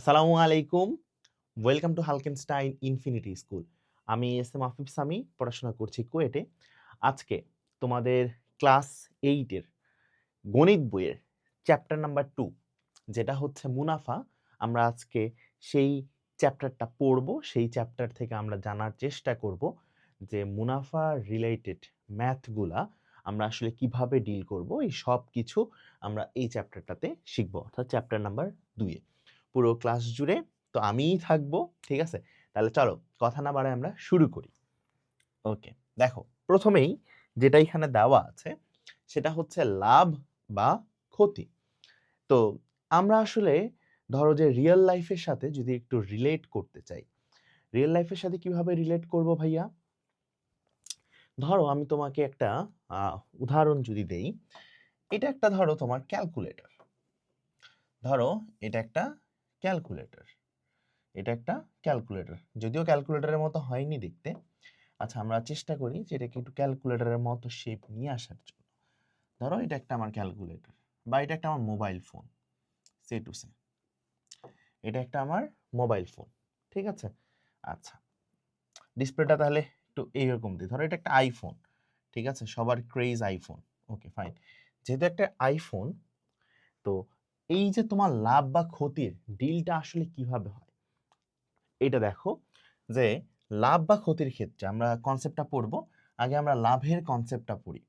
আসসালামু আলাইকুম। Welcome to Halkenstein infinity school. আমি এস এম আফিফ সামি, পড়াশোনা করছি কুয়েটে। আজকে তোমাদের ক্লাস 8 এর গণিত বইয়ের চ্যাপ্টার নাম্বার 2, যেটা হচ্ছে মুনাফা। আমরা আজকে সেই চ্যাপ্টারটা পড়ব। সেই চ্যাপ্টার থেকে আমরা জানার চেষ্টা করব যে মুনাফা রিলেটেড ম্যাথগুলা আমরা আসলে কিভাবে ডিল করব। এই সব কিছু আমরা এই চ্যাপ্টারটাতে শিখব, অর্থাৎ চ্যাপ্টার নাম্বার 2 এ। পুরো ক্লাস জুড়ে তো আমিই থাকবো, ঠিক আছে? তাহলে চলো কথা না বাড়ায় আমরা শুরু করি। ওকে, দেখো প্রথমেই যেটা এখানে দেওয়া আছে সেটা হচ্ছে লাভ বা ক্ষতি। তো আমরা আসলে ধরো যে রিয়েল লাইফের সাথে যদি একটু রিলেট করতে চাই, রিয়েল লাইফের সাথে কিভাবে রিলেট করব ভাইয়া? ধরো আমি তোমাকে একটা উদাহরণ যদি দেই, এটা একটা ধরো তোমার ক্যালকুলেটর। ধরো এটা একটা ক্যালকুলেটর, এটা একটা ক্যালকুলেটর, যদিও ক্যালকুলেটরের মতো হয়নি দেখতে। আচ্ছা, আমরা চেষ্টা করি যে এটাকে একটু ক্যালকুলেটরের মতো শেপ নিয়ে আসার জন্য। ধরো এটা একটা আমার ক্যালকুলেটর, বা এটা একটা আমার mobile phone, say to say এটা একটা আমার মোবাইল ফোন, ঠিক আছে? আচ্ছা, ডিসপ্লেটা তাহলে একটু এইরকম দিই। ধরো এটা একটা আইফোন, ঠিক আছে? সবার ক্রেজ আইফোন। ওকে ফাইন, যেহেতু একটা আইফোন, তো এই যে তোমার লাভ বা ক্ষতির ডিলটা আসলে কিভাবে হয় এটা দেখো। যে লাভ বা ক্ষতির ক্ষেত্রে আমরা কনসেপ্টটা পড়বো। আগে আমরা লাভের কনসেপ্টটা পড়ি,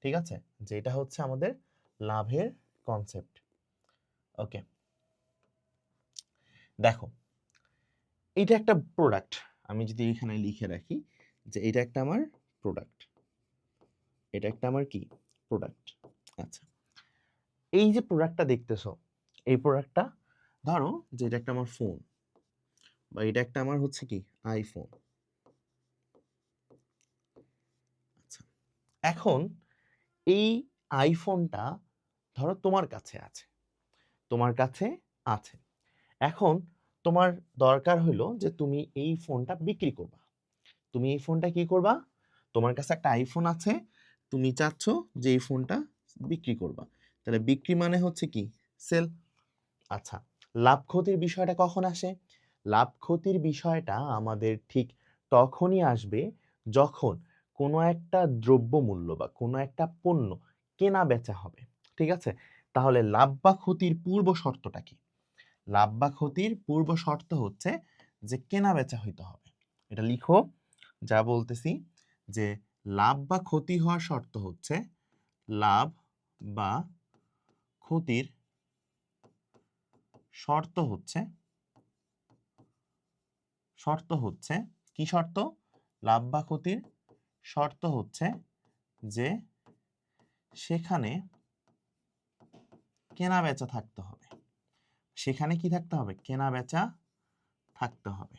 ঠিক আছে? যেটা হচ্ছে আমাদের লাভের কনসেপ্ট। ওকে, দেখো এটা একটা প্রোডাক্ট। আমি যদি এখানে লিখে রাখি যে এটা একটা আমার প্রোডাক্ট, এটা একটা আমার কি প্রোডাক্ট। আচ্ছা, এই যে প্রোডাক্টটা দেখতেছো, এই প্রোডাক্টটা ধরো যে এটা একটা আমার ফোন, বা এটা একটা আমার হচ্ছে কি আইফোন। আচ্ছা, এখন এই আইফোনটা ধরো তোমার কাছে আছে, তোমার কাছে আছে। এখন তোমার দরকার হইলো যে তুমি এই ফোনটা বিক্রি করবা। তুমি এই ফোনটা কি করবা? তোমার কাছে একটা আইফোন আছে, তুমি চাচ্ছ যে এই ফোনটা বিক্রি করবা। তাহলে বিক্রি মানে হচ্ছে কি সেল। আচ্ছা, লাভ ক্ষতির বিষয়টা কখন আসে? লাভ ক্ষতির বিষয়টা আমাদের ঠিক তখনই আসবে যখন কোনো একটা দ্রব্যমূল্য বা কোনো একটা পণ্য কেনা বেচা হবে, ঠিক আছে? তাহলে লাভ বা ক্ষতির পূর্ব শর্তটা কি? লাভ বা ক্ষতির পূর্ব শর্ত হচ্ছে যে কেনা বেচা হইতে হবে। এটা লিখো, যা বলতেছি, যে লাভ বা ক্ষতি হওয়ার শর্ত হচ্ছে, লাভ বা ক্ষতির শর্ত হচ্ছে, শর্ত হচ্ছে কি শর্ত? লাভ বা ক্ষতির শর্ত হচ্ছে যে সেখানে কেনা বেচা থাকতে হবে। সেখানে কি থাকতে হবে? কেনা বেচা থাকতে হবে।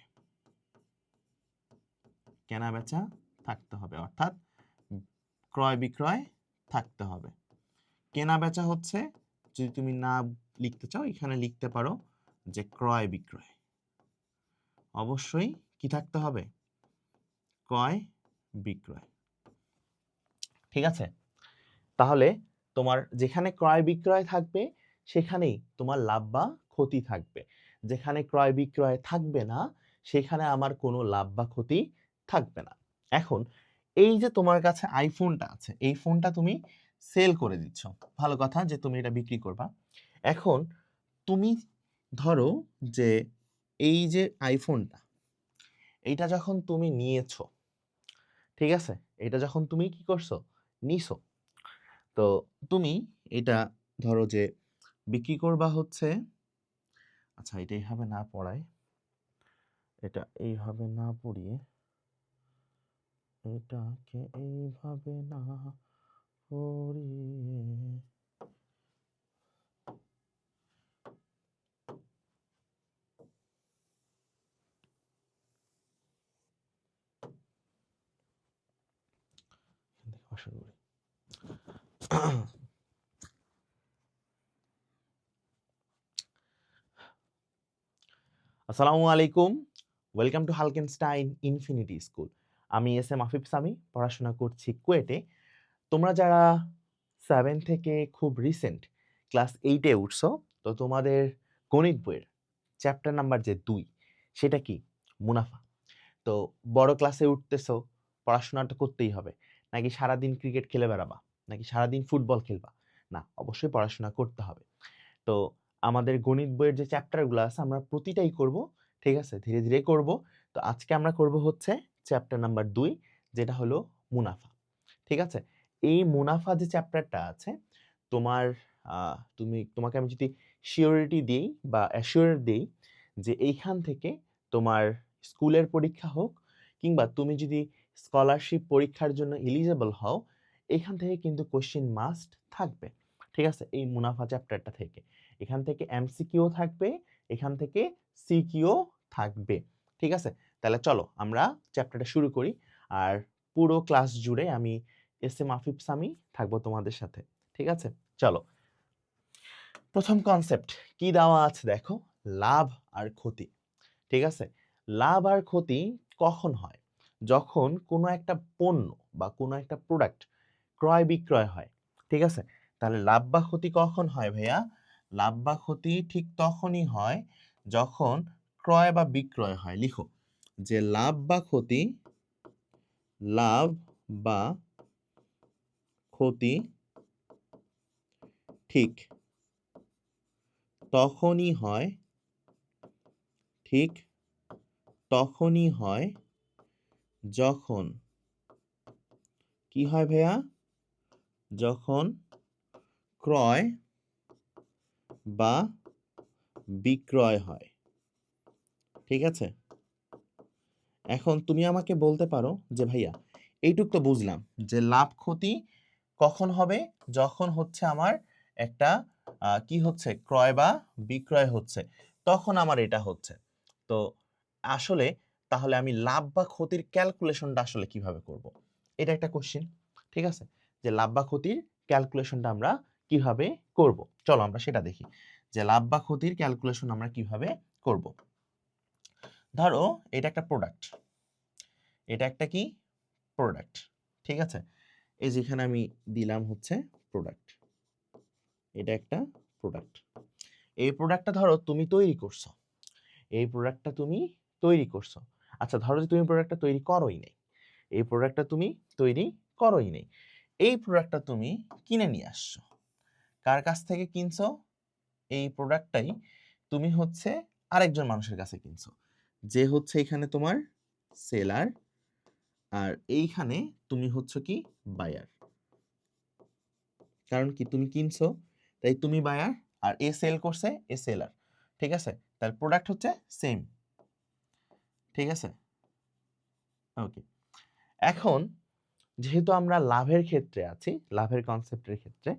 কেনা বেচা থাকতে হবে, অর্থাৎ ক্রয় বিক্রয় থাকতে হবে। কেনা বেচা হচ্ছে, যদি তুমি না লিখতে চাও এখানে লিখতে পারো যে ক্রয় বিক্রয়। অবশ্যই কি থাকতে হবে? ক্রয় বিক্রয়, ঠিক আছে? তাহলে তোমার যেখানে ক্রয় বিক্রয় থাকবে সেখানেই তোমার লাভ বা ক্ষতি থাকবে। যেখানে ক্রয় বিক্রয় থাকবে না সেখানে আমার কোনো লাভ বা ক্ষতি থাকবে না। এখন এই যে তোমার কাছে আইফোনটা আছে, এই ফোনটা তুমি সেল করে দিচ্ছ, ভালো কথা যে তুমি এটা বিক্রি করবা। এখন তুমি ধরো যে এই যে আইফোনটা, এইটা যখন তুমি নিয়েছো, ঠিক আছে? এটা যখন তুমি কি করছো? নিছো। তো তুমি এটা ধরো যে বিক্রি করবা হচ্ছে, আচ্ছা এটা এইভাবে না পড়ায়, এটা এইভাবে না পড়িয়ে এটাকে এইভাবে না পড়িয়ে, শুরু করি। আসসালামু আলাইকুম, welcome to Halkenstein infinity school. আমি এস এম আফিফ সামি, পড়াশোনা করছি কুয়েটে। তোমরা যারা 7 থেকে খুব রিসেন্ট ক্লাস 8-এ উঠছো, তো তোমাদের গণিত বইয়ের চ্যাপ্টার নাম্বার যে 2 সেটা কি? মুনাফা। তো বড় ক্লাসে উঠতেছো, পড়াশোনাটা করতেই হবে। নাকি সারাদিন ক্রিকেট খেলে বেড়াবা? নাকি সারাদিন ফুটবল খেলবা? না, অবশ্যই পড়াশোনা করতে হবে। তো আমাদের গণিত বইয়ের যে চ্যাপ্টারগুলো আছে আমরা প্রতিটাই করব, ঠিক আছে? ধীরে, ধীরে করব। তো আজকে আমরা করব হচ্ছে চ্যাপ্টার নাম্বার 2 যেটা হলো মুনাফা। ঠিক আছে? এই মুনাফা যে চ্যাপ্টারটা আছে তোমার তোমাকে আমি যদি সিওরিটি দেই বা অ্যাসিওর দেই যে এইখান থেকে তোমার স্কুলের পরীক্ষা হোক কিংবা তুমি যদি স্কলারশিপ পরীক্ষার জন্য এলিজিবল হও, এখান থেকে কিন্তু কোশ্চেন মাস্ট থাকবে। ঠিক আছে? এই মুনাফা চ্যাপ্টারটা থেকে। এখান থেকে এমসিকিউ থাকবে, এখান থেকে সিকিউ থাকবে। ঠিক আছে? তাহলে চলো আমরা চ্যাপ্টারটা শুরু করি। আর পুরো ক্লাস জুড়ে আমি এস এম আফিফ সামি থাকবো তোমাদের সাথে। ঠিক আছে? চলো। প্রথম কনসেপ্ট কি দেওয়া আছে দেখো, লাভ আর ক্ষতি। ঠিক আছে? লাভ আর ক্ষতি কখন হয়? যখন কোনো একটা পণ্য বা কোনো একটা প্রোডাক্ট ক্রয় বিক্রয় হয়। ঠিক আছে? তাহলে লাভ বা ক্ষতি কখন হয় ভাইয়া? লাভ বা ক্ষতি ঠিক তখনই হয় যখন ক্রয় বা বিক্রয় হয়। লিখো যে লাভ বা ক্ষতি, লাভ বা ক্ষতি ঠিক তখনই হয়, ঠিক তখনই হয় যখন কি হয় ভাইয়া? যখন ক্রয় বা বিক্রয় হয়। ঠিক আছে? এখন তুমি আমাকে বলতে পারো যে ভাইয়া এইটুক তো বুঝলাম যে লাভ ক্ষতি কখন হবে? যখন হচ্ছে আমার একটা কি হচ্ছে ক্রয় বা বিক্রয় হচ্ছে, তখন আমার এটা হচ্ছে। তো আসলে তাহলে আমি লাভ বা ক্ষতির ক্যালকুলেশনটা আসলে কিভাবে করব? এটা একটা কোশ্চেন। ঠিক আছে? যে লাভ বা ক্ষতির ক্যালকুলেশনটা আমরা কিভাবে করব? চলো আমরা সেটা দেখি। যে লাভ বা ক্ষতির ক্যালকুলেশন আমরা কিভাবে করব? ধরো এটা একটা প্রোডাক্ট। এটা একটা কি? প্রোডাক্ট। ঠিক আছে? এই যেখানে আমি দিলাম হচ্ছে প্রোডাক্ট। এটা একটা প্রোডাক্ট। এই প্রোডাক্টটা ধরো তুমি তৈরি করছো। এই প্রোডাক্টটা তুমি তৈরি করছো। আচ্ছা ধরো যে তুমি প্রোডাক্টটা তৈরি করোই নাই। এই প্রোডাক্টটা তুমি তৈরি করোই নাই। এই প্রোডাক্টটা তুমি কিনে নিয়ে আসছো। কার কাছ থেকে কিনছো? এই প্রোডাক্টটাই তুমি হচ্ছে আরেকজন মানুষের কাছে কিনছো। যে হচ্ছে এখানে তোমার সেলার আর এইখানে তুমি হচ্ছে কি বায়ার। কারণ কি তুমি কিনছো তাই তুমি বায়ার আর এ সেল করছে এ সেলার। ঠিক আছে? তাহলে প্রোডাক্ট হচ্ছে সেম। ঠিক আছে? ওকে। এখন যেহেতু আমরা লাভের ক্ষেত্রে আছি, লাভের কনসেপ্টের ক্ষেত্রে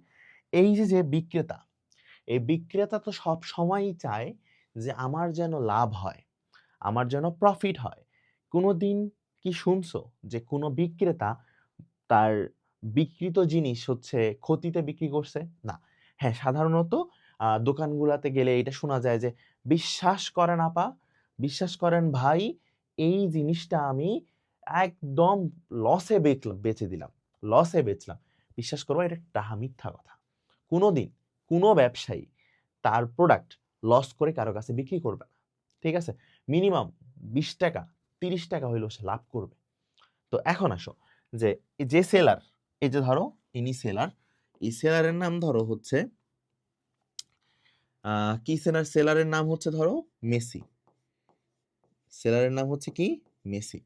এই যে বিক্রেতা, এই বিক্রেতা তো সব সময়ই চায় যে আমার যেন লাভ হয়, আমার যেন প্রফিট হয়। কোনোদিন কি শুনছো যে কোনো বিক্রেতা তার বিক্রিত জিনিস হচ্ছে ক্ষতিতে বিক্রি করছে? না। হ্যাঁ, সাধারণত দোকানগুলাতে গেলে এটা শোনা যায় যে, "বিশ্বাস করেন আপা, বিশ্বাস করেন ভাই, এই জিনিসটা আমি একদম লসে বেচে দিলাম। লসে বেচলাম।" বিশ্বাস করবা এটা ডাহা মিথ্যা কথা। কোনোদিন কোনো ব্যবসায়ী তার প্রোডাক্ট লস করে কারো কাছে বিক্রি করবে না। ঠিক আছে? মিনিমাম ৳20 ৳30 হইলেও সে লাভ করবে। তো এখন আসো যে যে সেলার, এই যে ধরো ইনি সেলার, এই সেলারের নাম ধরো হচ্ছে কি সেলারের নাম হচ্ছে ধরো মেসি। সেলারের নাম হচ্ছে কি? মেসি।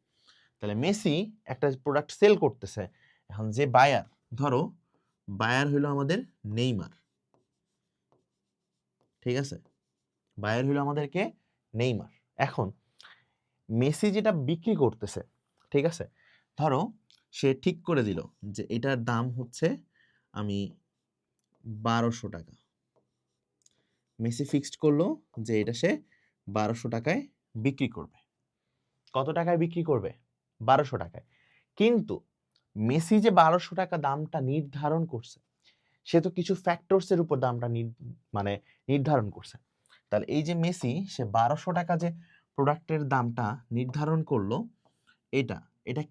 তাহলে মেসি একটা প্রোডাক্ট সেল করতেছে। এখন যে বায়ার, ধরো বায়ার হইলো আমাদের নেইমার। ঠিক আছে? বায়ার হইলো আমাদেরকে নেইমার। এখন মেসি যেটা বিক্রি করতেছে, ঠিক আছে? ধরো সে ঠিক করে দিল যে এটার দাম হচ্ছে আমি ৳1200। মেসি ফিক্সড করলো যে এটা সে ৳1200 বিক্রি করবে। কত টাকায় বিক্রি করবে? ৳1200। কিন্তু মেসি যে ৳1200 দামটা নির্ধারণ করছে, সে তো কিছু ফ্যাক্টরস এর উপর দামটা মানে নির্ধারণ করছে। তাহলে এই যে মেসি সে ৳1200 যে প্রোডাক্টের দামটা নির্ধারণ করলো, এটা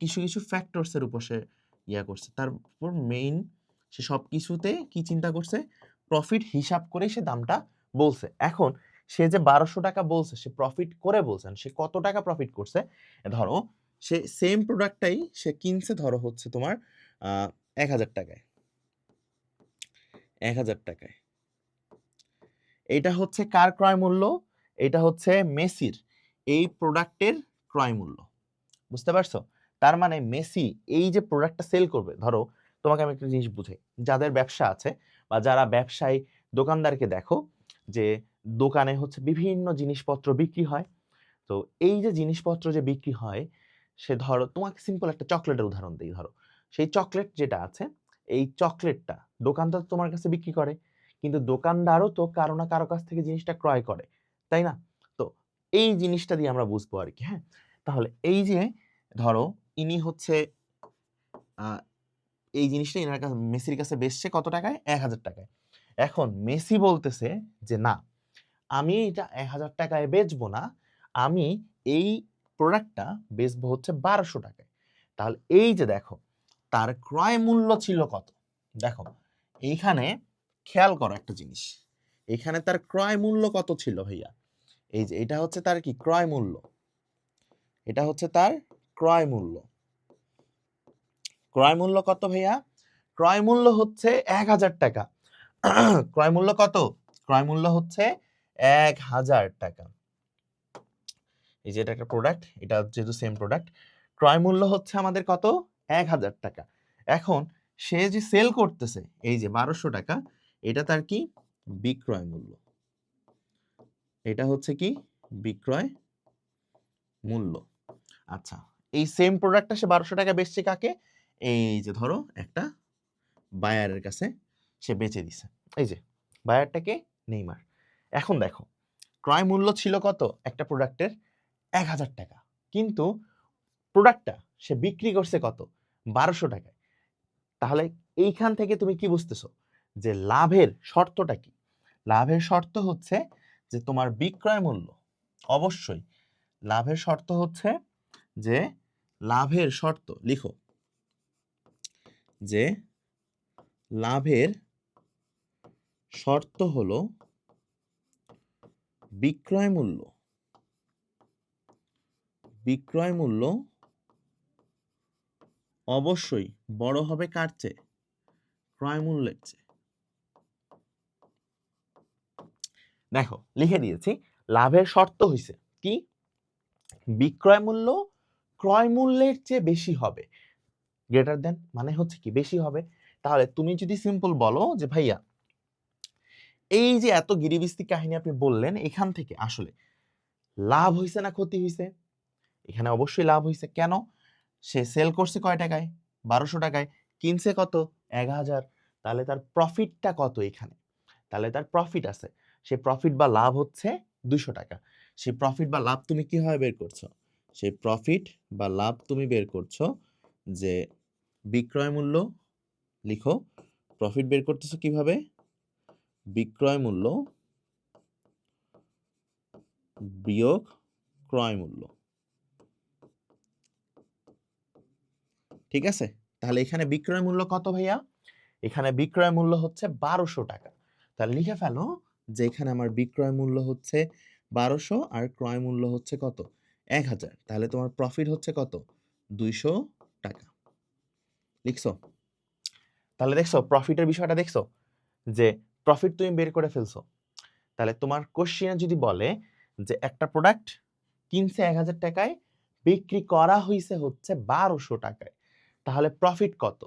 কিছু ফ্যাক্টরস এর উপর সে করছে। তারপর মেইন সে সবকিছুতে কি চিন্তা করছে? প্রফিট হিসাব করে সে দামটা বলছে। এখন সে যে 1200 টাকা বলছে, সে প্রফিট করে বলছেন, সে কত টাকা প্রফিট করছে? ধরো সে সেম প্রোডাক্টটাই সে কিনছে ধরো হচ্ছে তোমার 1000 টাকায়, 1000 টাকায়। এটা হচ্ছে কার ক্রয় মূল্য? এটা হচ্ছে মেসির এই প্রোডাক্টের ক্রয় মূল্য। বুঝতে পারছো? তার মানে মেসি এই যে প্রোডাক্টটা সেল করবে, ধরো তোমাকে আমি একটা জিনিস বুঝাই, যাদের ব্যবসা আছে বা যারা ব্যবসায়ী দোকানদারকে দেখো যে দোকানে হচ্ছে বিভিন্ন জিনিসপত্র বিক্রি হয়, তো এই যে জিনিসপত্র যে বিক্রি হয়, সে ধরো তোমাকে সিম্পল একটা চকলেটের উদাহরণ দিই, ধরো সেই চকলেট যেটা আছে, এই চকলেটটা দোকানদার তোমার কাছে বিক্রি করে, কিন্তু দোকানদারও তো কারো না কারো কাছ থেকে জিনিসটা ক্রয় করে, তাই না? তো এই জিনিসটা দিয়ে আমরা বুঝবো আর কি। হ্যাঁ, তাহলে এই যে ধরো ইনি হচ্ছে এই জিনিসটা এনার কাছে মেসির কাছে বেচছে কত টাকায়? 1000 টাকায়। এখন মেসি বলতেছে যে না, আমি এটা 1000 টাকায় বেচবো না, আমি এই প্রোডাক্টটা বেচবো হচ্ছে 1200 টাকায়। তাহলে এই যে দেখো তার ক্রয় মূল্য ছিল কত? দেখো এইখানে খেয়াল করো একটা জিনিস, এখানে তার ক্রয় মূল্য কত ছিল ভাইয়া? এই যে এটা হচ্ছে তার কি ক্রয় মূল্য, এটা হচ্ছে তার ক্রয় মূল্য। ক্রয় মূল্য কত ভাইয়া? ক্রয় মূল্য হচ্ছে 1000 টাকা। ক্রয় মূল্য কত? ক্রয় মূল্য হচ্ছে 1000 টাকা। এই যে এটা একটা প্রোডাক্ট, এটা যেহেতু সেম প্রোডাক্ট, ক্রয় মূল্য হচ্ছে আমাদের কত? 1000 টাকা। এখন সে যে সেল করতেছে এই যে 1200 টাকা, এটা তার কি বিক্রয় মূল্য। এটা হচ্ছে কি বিক্রয় মূল্য। আচ্ছা, এই সেম প্রোডাক্টটা সে 1200 টাকা বেচছে কাকে? এই যে ধরো একটা বায়ারের কাছে সে বেচে দিছে। এই যে বায়ারটাকে নেইমার। এখন দেখো ক্রয় মূল্য ছিল কত একটা প্রোডাক্টের? 1000 টাকা, কিন্তু প্রোডাক্টটা সে বিক্রি করছে কত? 1200 টাকায়। তাহলে এইখান থেকে তুমি কি বুঝতেছো যে লাভের শর্তটা কি? লাভের শর্ত হচ্ছে যে তোমার বিক্রয় মূল্য, অবশ্যই লাভের শর্ত হচ্ছে যে লাভের শর্ত লিখো যে লাভের শর্ত হলো বিক্রয় মূল্য, বিক্রয় মূল্য অবশ্যই বড় হবে কার চেয়ে? ক্রয় মূল্যের চেয়ে। দেখো লিখে দিয়েছি, লাভের শর্ত হইছে কি? বিক্রয় মূল্য ক্রয় মূল্যের চেয়ে বেশি হবে, গ্রেটার দেন মানে হচ্ছে কি বেশি হবে। তাহলে তুমি যদি সিম্পল বলো যে ভাইয়া এই যে এত গিরিবিস্তি কাহিনী আপনি বললেন, এখান থেকে আসলে লাভ হইছে না ক্ষতি হইছে? এখানে অবশ্যই লাভ হইছে। কেন? সে সেল করছে কয় টাকায়? 1200 টাকায়। কিনছে কত? 1000। তাহলে তার প্রফিটটা কত এখানে? তাহলে তার প্রফিট আছে, সে প্রফিট বা লাভ হচ্ছে 200 টাকা। সেই প্রফিট বা লাভ তুমি কিভাবে বের করছো? সেই প্রফিট বা লাভ তুমি বের করছো যে বিক্রয় মূল্য, লিখো প্রফিট বের করতেছো কিভাবে? বিক্রয় মূল্য বিয়োগ ক্রয় মূল্য। ঠিক আছে? তাহলে এখানে বিক্রয় মূল্য কত ভাইয়া? এখানে বিক্রয় মূল্য হচ্ছে 1200 টাকা। তাহলে লিখে ফেলো যে এখানে আমার বিক্রয় মূল্য হচ্ছে 1200 আর ক্রয় মূল্য হচ্ছে কত? 1000। তাহলে তোমার প্রফিট হচ্ছে কত? 200 টাকা। লিখছো? তাহলে দেখছো প্রফিটের বিষয়টা দেখছো যে প্রফিট তুমি বের করে ফেলছো। তাহলে তোমার কোশ্চেনে যদি বলে যে একটা প্রোডাক্ট কিনছে 1000 টাকায়, বিক্রি করা হইছে হচ্ছে 1200 টাকায়, তাহলে প্রফিট কত?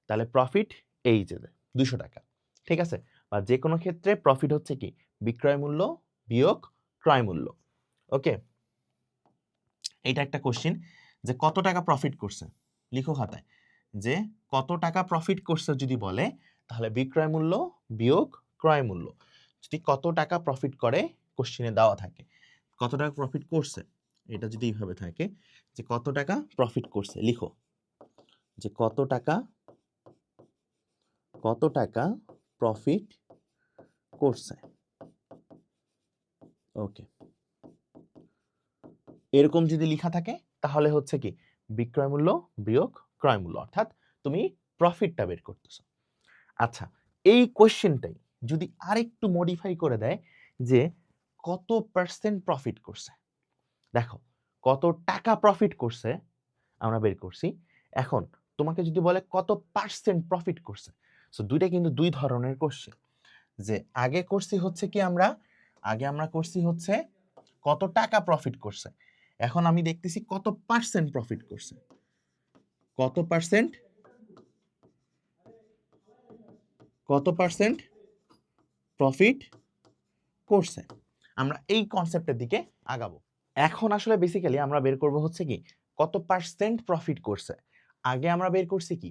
তাহলে প্রফিট এই যে 200 টাকা। ঠিক আছে? বা যে কোনো ক্ষেত্রে প্রফিট হচ্ছে কি বিক্রয় মূল্য বিয়োগ ক্রয় মূল্য। ওকে, এইটা একটা কোশ্চেন যে কত টাকা প্রফিট করছে, লিখো খাতায় যে কত টাকা প্রফিট করছে যদি বলে, তাহলে বিক্রয় মূল্য বিয়োগ ক্রয় মূল্য। যদি কত টাকা প্রফিট করে কোশ্চেনে দেওয়া থাকে, কত টাকা প্রফিট করছে, এটা যদি এইভাবে থাকে যে কত টাকা প্রফিট করছে, লিখো যে কত টাকা প্রফিট করছে। ওকে, এরকম যদি লেখা থাকে তাহলে হচ্ছে কি বিক্রয় মূল্য বিয়োগ ক্রয় মূল্য, অর্থাৎ তুমি প্রফিটটা বের করতেছো। আচ্ছা, এই কোশ্চেনটাই যদি আরেকটু মডিফাই করে দেয় যে কত পার্সেন্ট প্রফিট করছে। দেখো কত টাকা প্রফিট করছে আমরা বের করছি। এখন তোমাকে যদি বলে কত পার্সেন্ট প্রফিট করছে, সো দুইটা কিন্তু দুই ধরনের কোশ্চেন। যে আগে করছি হচ্ছে কি আমরা করছি হচ্ছে কত টাকা প্রফিট করছে, এখন আমি দেখতেছি কত পার্সেন্ট প্রফিট করছে, কত পার্সেন্ট প্রফিট করছে। আমরা এই কনসেপ্টের দিকে আগাবো। এখন আসলে বেসিক্যালি আমরা বের করব হচ্ছে কি কত পার্সেন্ট প্রফিট করছে। আগে আমরা বের করছি কি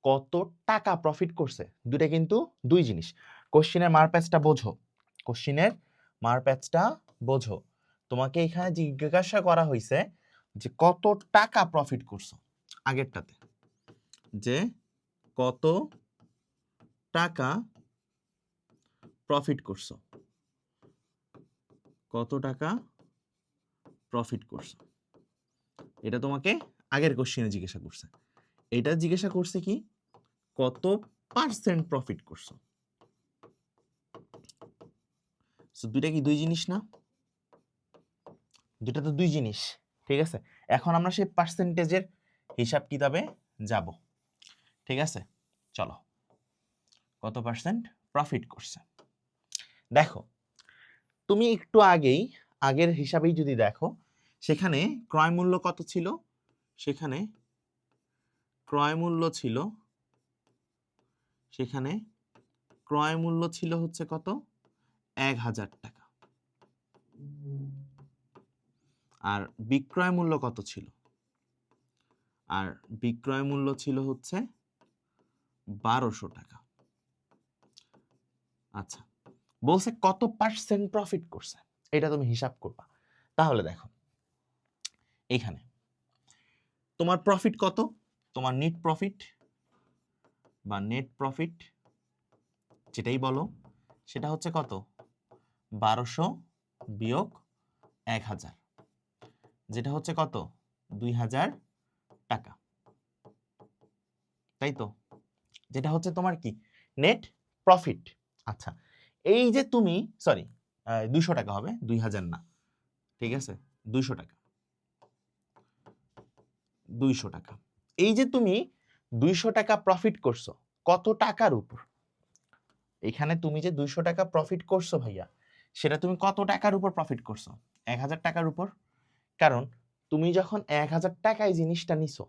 কত টাকা প্রফিট করছে। দুটা কিন্তু দুই জিনিস। কোশ্চেনের মারপ্যাচটা বোঝো। তোমাকে এখানে জিজ্ঞাসা করা হয়েছে যে কত টাকা প্রফিট করছো, আগেরটাতে যে কত টাকা প্রফিট করছো, এটা তোমাকে আগের কোশ্চেনে জিজ্ঞাসা করছে। এটা জিজ্ঞাসা করছে কি কত পার্সেন্ট প্রফিট করছো। সো দুইটা কি দুই জিনিস না? দুইটা তো দুই জিনিস, ঠিক আছে। এখন আমরা সেই পার্সেন্টেজের হিসাব কিতাবে যাব, ঠিক আছে। চলো, কত পার্সেন্ট প্রফিট করছে। দেখো তুমি একটু আগের হিসাবেই যদি দেখো, সেখানে ক্রয় মূল্য কত ছিল, সেখানে ক্রয় মূল্য ছিল হচ্ছে কত 1000 টাকা। আর বিক্রয় মূল্য কত ছিল, আর বিক্রয় মূল্য ছিল হচ্ছে 1200 টাকা। আচ্ছা, বলছে কত পার্সেন্ট প্রফিট করছে, এটা তুমি হিসাব করবা। তাহলে দেখো এখানে তোমার প্রফিট কত, তোমার নেট প্রফিট বা নেট প্রফিট যেটাই বলো, সেটা হচ্ছে কত 1200 বিয়োগ 1000, যেটা হচ্ছে কত 2000 টাকা, তাই তো? যেটা হচ্ছে তোমার কি নেট প্রফিট। আচ্ছা, এই যে তুমি 200 টাকা হবে, 2000 না, ঠিক আছে, 200 টাকা। এই যে তুমি 200 টাকা প্রফিট করছো কত টাকার উপর, এখানে তুমি যে 200 টাকা প্রফিট করছো ভাইয়া, সেটা তুমি কত টাকার উপর প্রফিট করছো? 1000 টাকার উপর। কারণ তুমি যখন 1000 টাকায় জিনিসটা নিছো,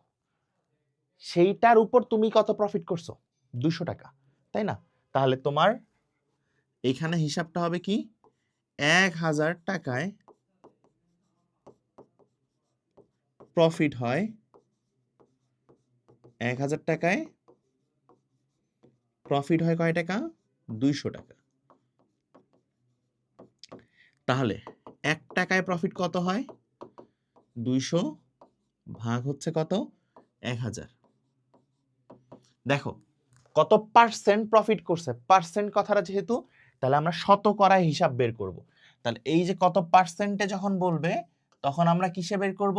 সেইটার উপর তুমি কত প্রফিট করছো? 200 টাকা, তাই না? তাহলে তোমার এখানে হিসাবটা হবে কি 1000 টাকায় প্রফিট হয়, 1000 টাকায় প্রফিট হয় কয় টাকা? 200 টাকা। তাহলে 1 টাকায় প্রফিট কত হয়? 200 ভাগ হচ্ছে কত 1000। দেখো কত পার্সেন্ট প্রফিট করছে, পার্সেন্ট কথাটা যেহেতু, তাহলে আমরা শতকরায় হিসাব বের করব। তাহলে এই যে কত পার্সেন্টে যখন বলবে, তখন আমরা কিসে বের করব?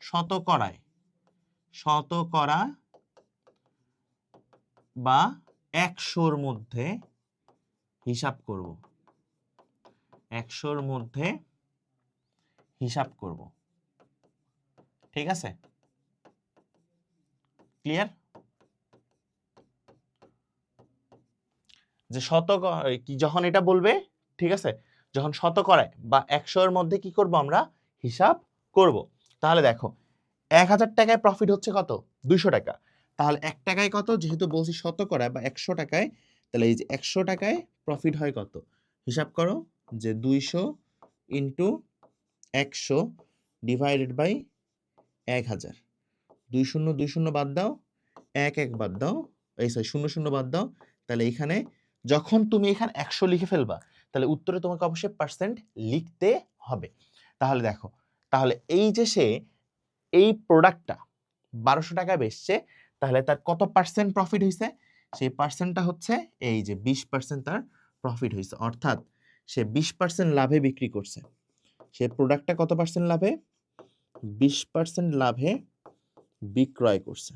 শতকরায়, শতকরা বা 100-র মধ্যে হিসাব করব, 100-র মধ্যে হিসাব করব, ঠিক আছে? ক্লিয়ার? যে যখন এটা বলবে, ঠিক আছে, যখন শতকরায় বা 100-র মধ্যে কি করব আমরা হিসাব করব। তাহলে দেখো 1000 টাকায় প্রফিট হচ্ছে কত? 200 টাকা। তাহলে 1 টাকায় কত, যেহেতু বলছি শতকরা বা 100 টাকায়, তাহলে এই যে 100 টাকায় প্রফিট হয় কত, হিসাব করো যে 200 ইন্টু 100 ডিভাইডেড বাই 1000। 20 বাদ দাও, 1 বাদ দাও, এই 00 বাদ দাও। তাহলে এখানে যখন তুমি এখানে 100 লিখে ফেলবা, তাহলে উত্তরে তোমাকে অবশ্যই পার্সেন্ট লিখতে হবে। তাহলে দেখো, তাহলে এই যে সে এই প্রোডাক্টটা 1200 টাকায় বেচছে, তাহলে তার কত পার্সেন্ট প্রফিট হয়েছে? সেই পার্সেন্টটা হচ্ছে এই যে 20% তার প্রফিট হয়েছে। অর্থাৎ সে 20% লাভে বিক্রি করছে। সে প্রোডাক্টটা কত পার্সেন্ট লাভে? 20% লাভে বিক্রয় করছে।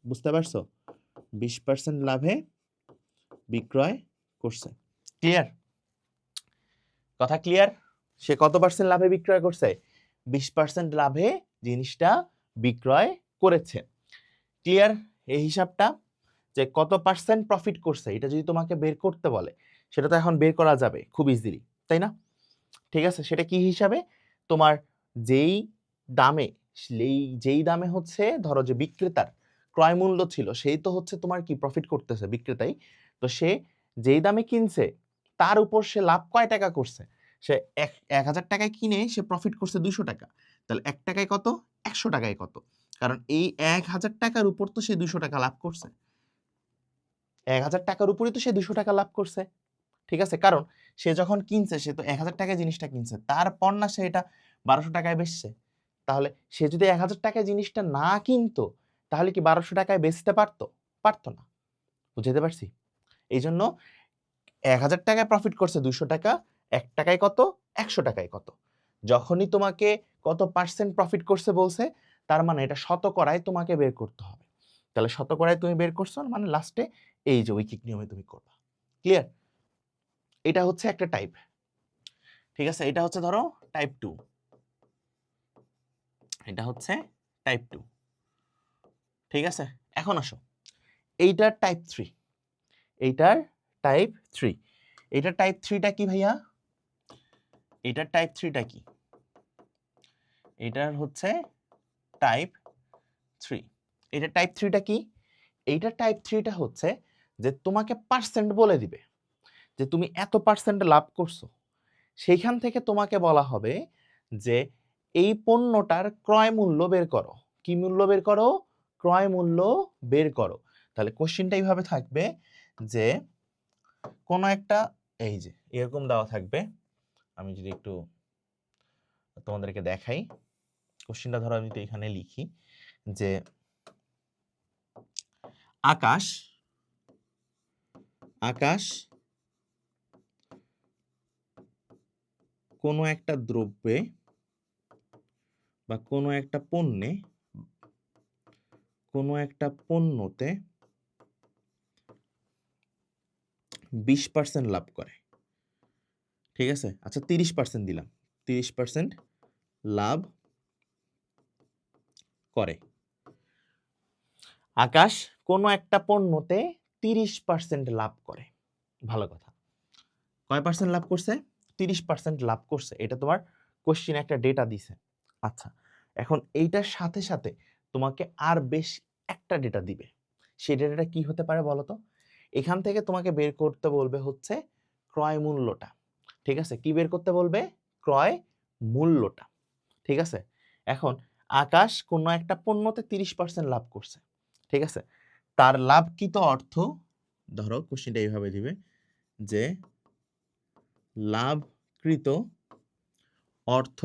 বুঝতে পারছো? 20% লাভে বিক্রয় করছে। ক্লিয়ার? কথা ক্লিয়ার? সে কত পার্সেন্ট লাভে বিক্রয় করছে? 20% লাভে জিনিসটা বিক্রয় করেছে। ক্লিয়ার এই হিসাবটা? যে কত পার্সেন্ট প্রফিট করছে এটা যদি তোমাকে বের করতে বলে সেটা তো এখন বের করা যাবে খুব ইজিলি, তাই না? ঠিক আছে, সেটা কি হিসাবে? তোমার যেই দামে যেই দামে হচ্ছে ধরো যে বিক্রেতার ক্রয় মূল্য ছিল সেই তো হচ্ছে তোমার কি প্রফিট করতেছে বিক্রেতাই, তো সে যেই দামে কিনছে তার উপর সে লাভ কয় টাকা করছে? সে 1000 টাকায় কিনে সে প্রফিট করছে 200 টাকা, তাহলে 1 টাকায় কত, 100 টাকায় কত? কারণ এই 1000 টাকার উপর তো সে 200 টাকা লাভ করছে, 1000 টাকার উপরই তো সে 200 টাকা লাভ করছে। ঠিক আছে, কারণ সে যখন কিনছে সে তো 1000 টাকায় জিনিসটা কিনছে, তারপর না সে এটা 1200 টাকায় বেচছে। তাহলে সে যদি 1000 টাকায় জিনিসটা না কিনতো তাহলে কি 1200 টাকায় বেচতে পারতো? পারতো না। বুঝাতে পারছি? এই জন্য 1000 টাকায় প্রফিট করছে 200 টাকা, 1 টাকায় কত, 100 টাকায় কত। যখনই তোমাকে কত পার্সেন্ট প্রফিট করছে বলছে, তার মানে এটা শতকরায় তোমাকে বের করতে হবে। তাহলে শতকরায় তুমি বের করছো মানে লাস্টে এই যে ঐকিক নিয়মে তুমি করবা। ক্লিয়ার? এটা হচ্ছে একটা টাইপ। ঠিক আছে, এটা হচ্ছে ধরো টাইপ 2, এটা হচ্ছে টাইপ 2। ঠিক আছে, এখন আসো এইটার টাইপ 3, এইটার টাইপ 3, এইটার টাইপ 3টা কি ভাইয়া? এইটার টাইপ 3টা কি? এটার হচ্ছে টাইপ 3। এটা টাইপ 3টা কি? এইটা টাইপ 3টা হচ্ছে যে তোমাকে পার্সেন্ট বলে দিবে যে তুমি এত পার্সেন্ট লাভ করছো, সেইখান থেকে তোমাকে বলা হবে যে এই পণ্যটার ক্রয় মূল্য বের করো। কি মূল্য বের করো? ক্রয় মূল্য বের করো। তাহলে কোশ্চেনটা এইভাবে থাকবে যে কোন একটা, এই যে এরকম দেওয়া থাকবে, আমি যদি একটু তোমাদেরকে দেখাই কোশ্চেনটা, ধরো আমি তো এখানে লিখি যে আকাশ আকাশ কোনো একটা দ্রব্যে বা কোনো একটা পণ্যে, কোনো একটা পণ্যতে 20% লাভ করে। ঠিক আছে, আচ্ছা 30% দিলাম, 30% লাভ করে। আকাশ কোনো একটা পণ্যতে 30% লাভ করে। ভালো কথা, কয় পার্সেন্ট লাভ করছে? 30% লাভ করছে। এটা তোমার কোশ্চেন একটা ডেটা দিছে। আচ্ছা, এখন এইটার সাথে সাথে তোমাকে আর বেশ একটা ডেটা দিবে। সেই ডেটাটা কি হতে পারে বলো তো? এখান থেকে তোমাকে বের করতে বলবে হচ্ছে ক্রয় মূল্যটা। ঠিক আছে, কি বের করতে বলবে? ক্রয় মূল্যটা। ঠিক আছে, এখন আকাশ কোনো একটা পণ্যতে 30% লাভ করছে। ঠিক আছে, তার লাভকৃত অর্থ, ধরো কোশ্চেনটা এইভাবে দিবে যে লাভকৃত অর্থ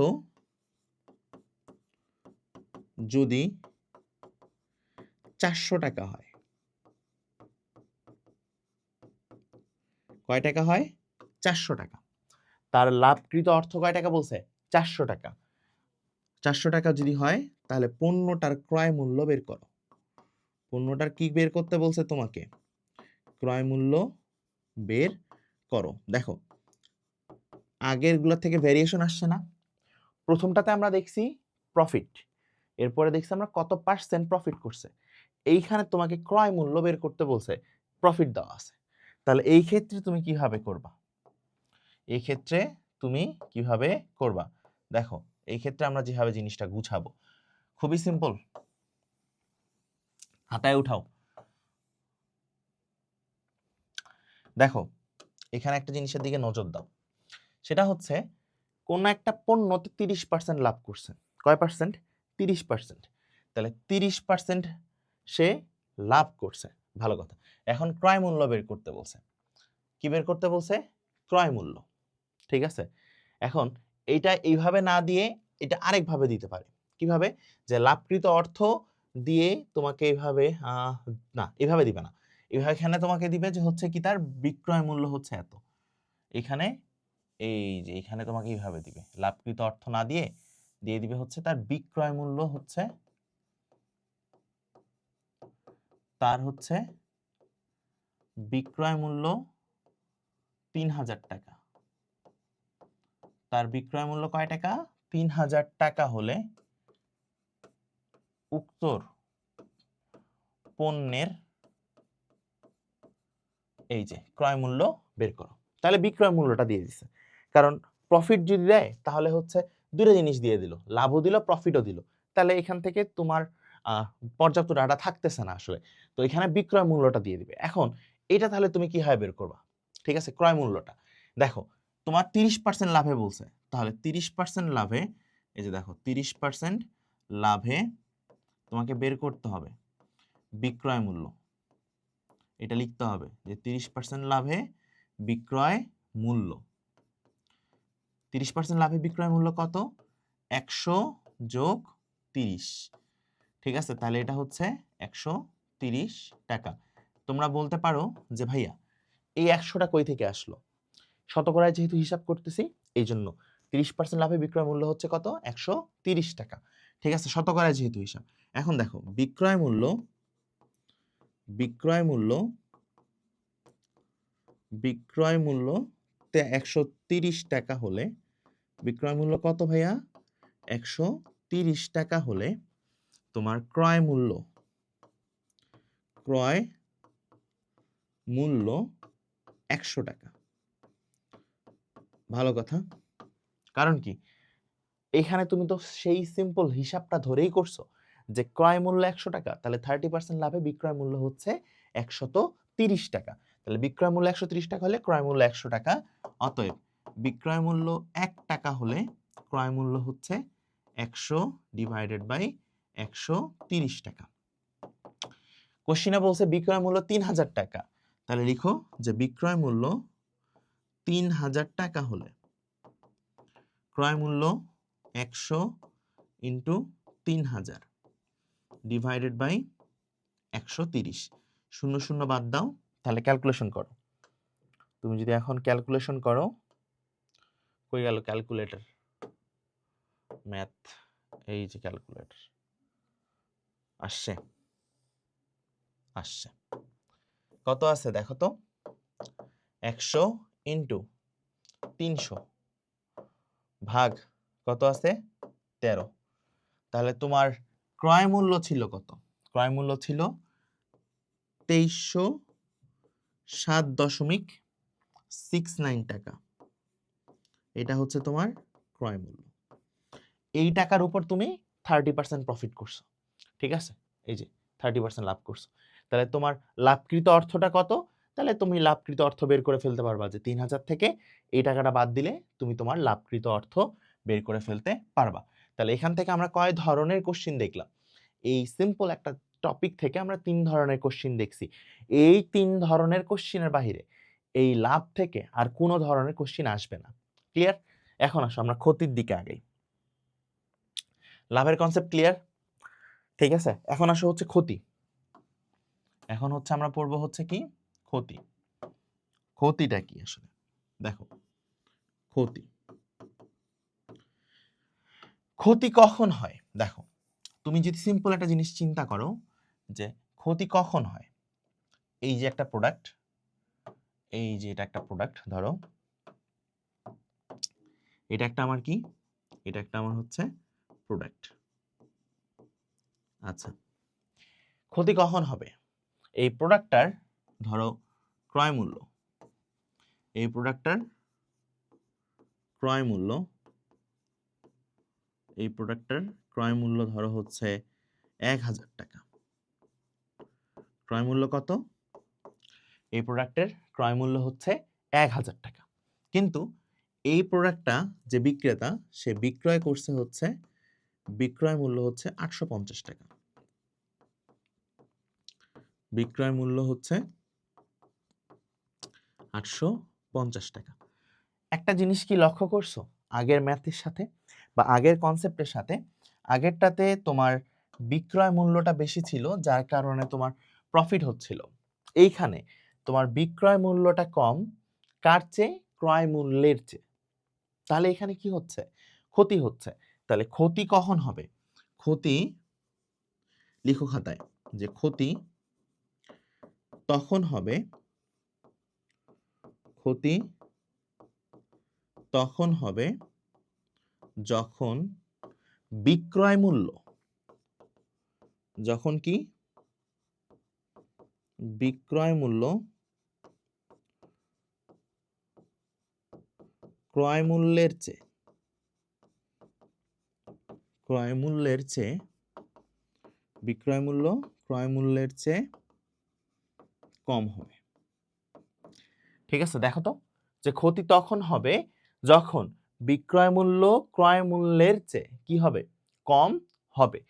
যদি 400 টাকা হয়, কয় টাকা হয়? 400 টাকা। তার লাভকৃত অর্থ কয় টাকা বলছে? 400 টাকা। 400 টাকা যদি হয় তাহলে পণ্যটার ক্রয় মূল্য বের করো। পণ্যটার কি বের করতে বলছে তোমাকে? ক্রয় মূল্য বের করো। দেখো আগের গুলা থেকে ভেরিয়েশন আসছে না? প্রথমটাতে আমরা দেখছি প্রফিট, এরপরে দেখছি আমরা কত পার্সেন্ট প্রফিট করছে। এইখানে তোমাকে ক্রয় মূল্য বের করতে বলছে, প্রফিট দেওয়া আছে। তাহলে এই ক্ষেত্রে তুমি কিভাবে করবা? এই ক্ষেত্রে তুমি কিভাবে করবা? দেখো এই ক্ষেত্রে আমরা যেভাবে জিনিসটা গুছাবো খুবই সিম্পল। হাতায় উঠাও। দেখো এখানে একটা জিনিসের দিকে নজর দাও, সেটা হচ্ছে কোন একটা পণ্যতে 30% লাভ করছে। কয় পার্সেন্ট? 30%। তাহলে 30% সে লাভ করছে। ভালো কথা, এখন ক্রয় মূল্য বের করতে বলছে। কি বের করতে বলছে? ক্রয় মূল্য। ঠিক আছে, এখন এইটা এইভাবে না দিয়ে এটা আরেকভাবে দিতে পারে। কিভাবে? যে লাভকৃত অর্থ দিয়ে তোমাকে এইভাবে না এভাবে দিবে না, এখানে তোমাকে দিবে যে হচ্ছে কি তার বিক্রয় মূল্য হচ্ছে এত। এখানে এই যে এখানে তোমাকে এইভাবে দিবে, লাভকৃত অর্থ না দিয়ে দিয়ে দিবে হচ্ছে তার বিক্রয় মূল্য হচ্ছে, তার হচ্ছে বিক্রয় মূল্য 3000 টাকা। তার বিক্রয় মূল্য কয় টাকা? 3000 টাকা হলে উক্তর পণ্যের এই যে ক্রয় মূল্য বের করো। তাহলে বিক্রয় মূল্যটা দিয়ে দিছে, কারণ প্রফিট যদি দেয় তাহলে হচ্ছে দুটো জিনিস দিয়ে দিল, লাভও দিল প্রফিটও দিল, তাহলে এখান থেকে তোমার পর্যাপ্ত ডাটা থাকতেছে না আসলে, তো এখানে বিক্রয় মূল্যটা দিয়ে দিবে। এখন এটা তাহলে তুমি কিভাবে বের করবা? ঠিক আছে, ক্রয় মূল্যটা দেখো তোমার 30% লাভে বলছে, তাহলে 30% লাভে, এই যে দেখো 30% লাভে তোমাকে বের করতে হবে বিক্রয় মূল্য। এটা লিখতে হবে যে 30% লাভে বিক্রয় মূল্য। 30% লাভে বিক্রয় মূল্য কত? 100 যোগ 30। ঠিক আছে, তাহলে এটা হচ্ছে 130 টাকা। তোমরা বলতে পারো যে ভাইয়া এই 100টা কই থেকে আসলো? শতকরায় যেহেতু হিসাব করতেছি এই জন্য 30% লাভে বিক্রয় মূল্য হচ্ছে কত? 130 টাকা। ঠিক আছে, শতকরায় যেহেতু হিসাব। এখন দেখো বিক্রয় মূল্য বিক্রয় মূল্য 130 টাকা হলে বিক্রয় মূল্য কত ভাইয়া? 130 টাকা হলে তোমার ক্রয় মূল্য 100 টাকা। ভালো কথা, কারণ কি এখানে তুমি তো সেই সিম্পল হিসাবটা ধরেই করছো যে ক্রয় মূল্য 100 টাকা, তাহলে 30% লাভে বিক্রয় মূল্য হচ্ছে 130 টাকা। তাহলে বিক্রয় মূল্য 130 টাকা হলে ক্রয় মূল্য 100 টাকা। অতএব বিক্রয় মূল্য 1 টাকা হলে ক্রয় মূল্য হচ্ছে 100 ডিভাইডেড বাই 130 টাকা। কোশ্চিনে বলছে বিক্রয় মূল্য 3000 টাকা, তাহলে লিখো যে বিক্রয় মূল্য 3000 টাকা হলে ক্রয় মূল্য 100 ইন্টু 3000 ডিভাইডেড বাই 130। 00 বাদ দাও, তাহলে ক্যালকুলেশন করো। তুমি যদি এখন ক্যালকুলেশন করো, কই গেল ক্যালকুলেটর? ম্যাথ, এই যে ক্যালকুলেটর আসছে। কত আছে দেখো তো? 100 ইন্টু 300 ভাগ কত আছে? 13। তাহলে তোমার ক্রয় মূল্য ছিল কত? ক্রয় মূল্য ছিল 2307.69 টাকা। এটা হচ্ছে তোমার ক্রয় মূল্য। এই টাকার উপর তুমি 30% প্রফিট করছো। ঠিক আছে, এই যে 30% লাভ করছো, তাহলে তোমার লাভকৃত অর্থটা কত? তাহলে তুমি লাভকৃত অর্থ বের করে ফেলতে পারবা যে 3000 থেকে এই টাকাটা বাদ দিলে তুমি তোমার লাভকৃত অর্থ বের করে ফেলতে পারবা। তাহলে এখান থেকে আমরা কয় ধরনের কোশ্চিন দেখলাম? এই সিম্পল একটা টপিক থেকে আমরা 3 ধরনের কোশ্চিন দেখছি। এই 3 ধরনের কোশ্চিনের বাহিরে এই লাভ থেকে আর কোনো ধরনের কোশ্চিন আসবে না। ক্লিয়ার? এখন আসো আমরা ক্ষতির দিকে আগাই। লাভের কনসেপ্ট ক্লিয়ার? ঠিক আছে, এখন আসো হচ্ছে ক্ষতি। এখন হচ্ছে আমরা পড়বো হচ্ছে কি ক্ষতি। ক্ষতিটা কি আসলে? দেখো ক্ষতি কখন হয়? দেখো তুমি যদি সিম্পল একটা জিনিস চিন্তা করো যে ক্ষতি কখন হয়। এই যে একটা প্রোডাক্ট, এই যে এটা একটা প্রোডাক্ট, ধরো এটা একটা আমার কি, এটা একটা আমার হচ্ছে প্রোডাক্ট। আচ্ছা, ক্ষতি কখন হবে? এই প্রোডাক্টটার ধরো ক্রয় মূল্য, এই প্রোডাক্টটার ক্রয় মূল্য, এই প্রোডাক্টটার ক্রয় মূল্য ধরো হচ্ছে 1000 টাকা। ক্রয় মূল্য কত? এই প্রোডাক্টের ক্রয় মূল্য হচ্ছে 1000 টাকা, কিন্তু এই প্রোডাক্টটা যে বিক্রেতা সে বিক্রয় করছে হচ্ছে, বিক্রয় মূল্য হচ্ছে 850 টাকা। বিক্রয় মূল্য হচ্ছে 850 টাকা। একটা জিনিস কি লক্ষ্য করছো আগের ম্যাথের সাথে বা আগের কনসেপ্টের সাথে? আগেরটাতে তোমার বিক্রয় মূল্যটা বেশি ছিল যার কারণে তোমার প্রফিট হচ্ছিল, এইখানে তোমার বিক্রয় মূল্যটা কম, কার চেয়ে? ক্রয় মূল্যের চেয়ে। তাহলে এখানে কি হচ্ছে? ক্ষতি হচ্ছে। তাহলে ক্ষতি কখন হবে? ক্ষতি লিখো খাতায় যে ক্ষতি তখন হবে, ক্ষতি তখন হবে যখন বিক্রয় মূল্য, যখন কি বিক্রয় মূল্য ক্রয় মূল্যের চেয়ে বিক্রয় মূল্য ক্রয় মূল্যের চেয়ে কম হবে। ঠিক আছে, দেখো তো যে ক্ষতি তখন হবে যখন বিক্রয় মূল্য ক্রয় মূল্যের চেয়ে কি হবে, কম হবে।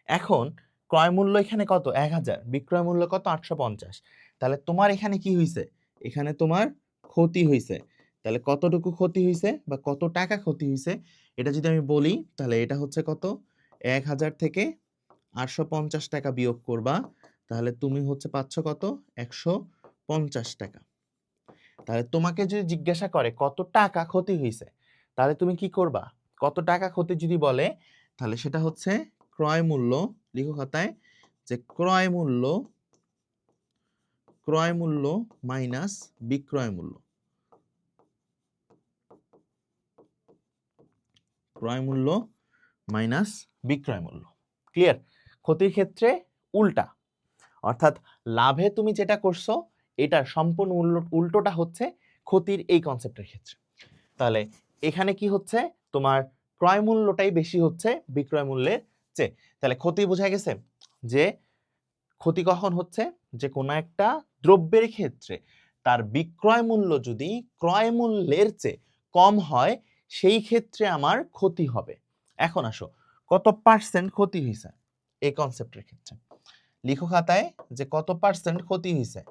এখন ক্রয় মূল্য এখানে কত, 1000, বিক্রয় মূল্য কত, 850। তাহলে তোমার এখানে কি হইছে, এখানে তোমার ক্ষতি হইছে। তাহলে কতটুকু ক্ষতি হইছে বা কত টাকা ক্ষতি হইছে এটা যদি আমি বলি, তাহলে এটা হচ্ছে কত, 1000 থেকে 850 টাকা বিয়োগ করবা, তাহলে তুমি হচ্ছে পাচ্ছ কত, 150 টাকা। তাহলে তোমাকে যদি জিজ্ঞাসা করে কত টাকা ক্ষতি হয়েছে, তাহলে তুমি কি করবা, কত টাকা ক্ষতি যদি বলে, তাহলে সেটা হচ্ছে ক্রয় মূল্য, লিখো খাতায় যে ক্রয় মূল্য মাইনাস বিক্রয় মূল্য, ক্রয় মূল্য মাইনাস বিক্রয় মূল্য। ক্লিয়ার? ক্ষতির ক্ষেত্রে উল্টা, অর্থাৎ লাভে তুমি যেটা করছো এটার সম্পূর্ণ উল্টোটা হচ্ছে ক্ষতির এই কনসেপ্টের ক্ষেত্রে। তাহলে এখানে কি হচ্ছে, তোমার ক্রয় মূল্যটাই বেশি হচ্ছে বিক্রয় মূল্যের চেয়ে। তাহলে ক্ষতি বোঝা গেছে যে ক্ষতি কখন হচ্ছে, যে কোনো একটা দ্রব্যের ক্ষেত্রে তার বিক্রয় মূল্য যদি ক্রয় মূল্যের চেয়ে কম হয়, সেই ক্ষেত্রে আমার ক্ষতি হবে। এখন আসো, কত পার্সেন্ট ক্ষতি হয়েছে এই কনসেপ্টের ক্ষেত্রে, লিখো খাতায় যে কত পার্সেন্ট ক্ষতি হয়েছে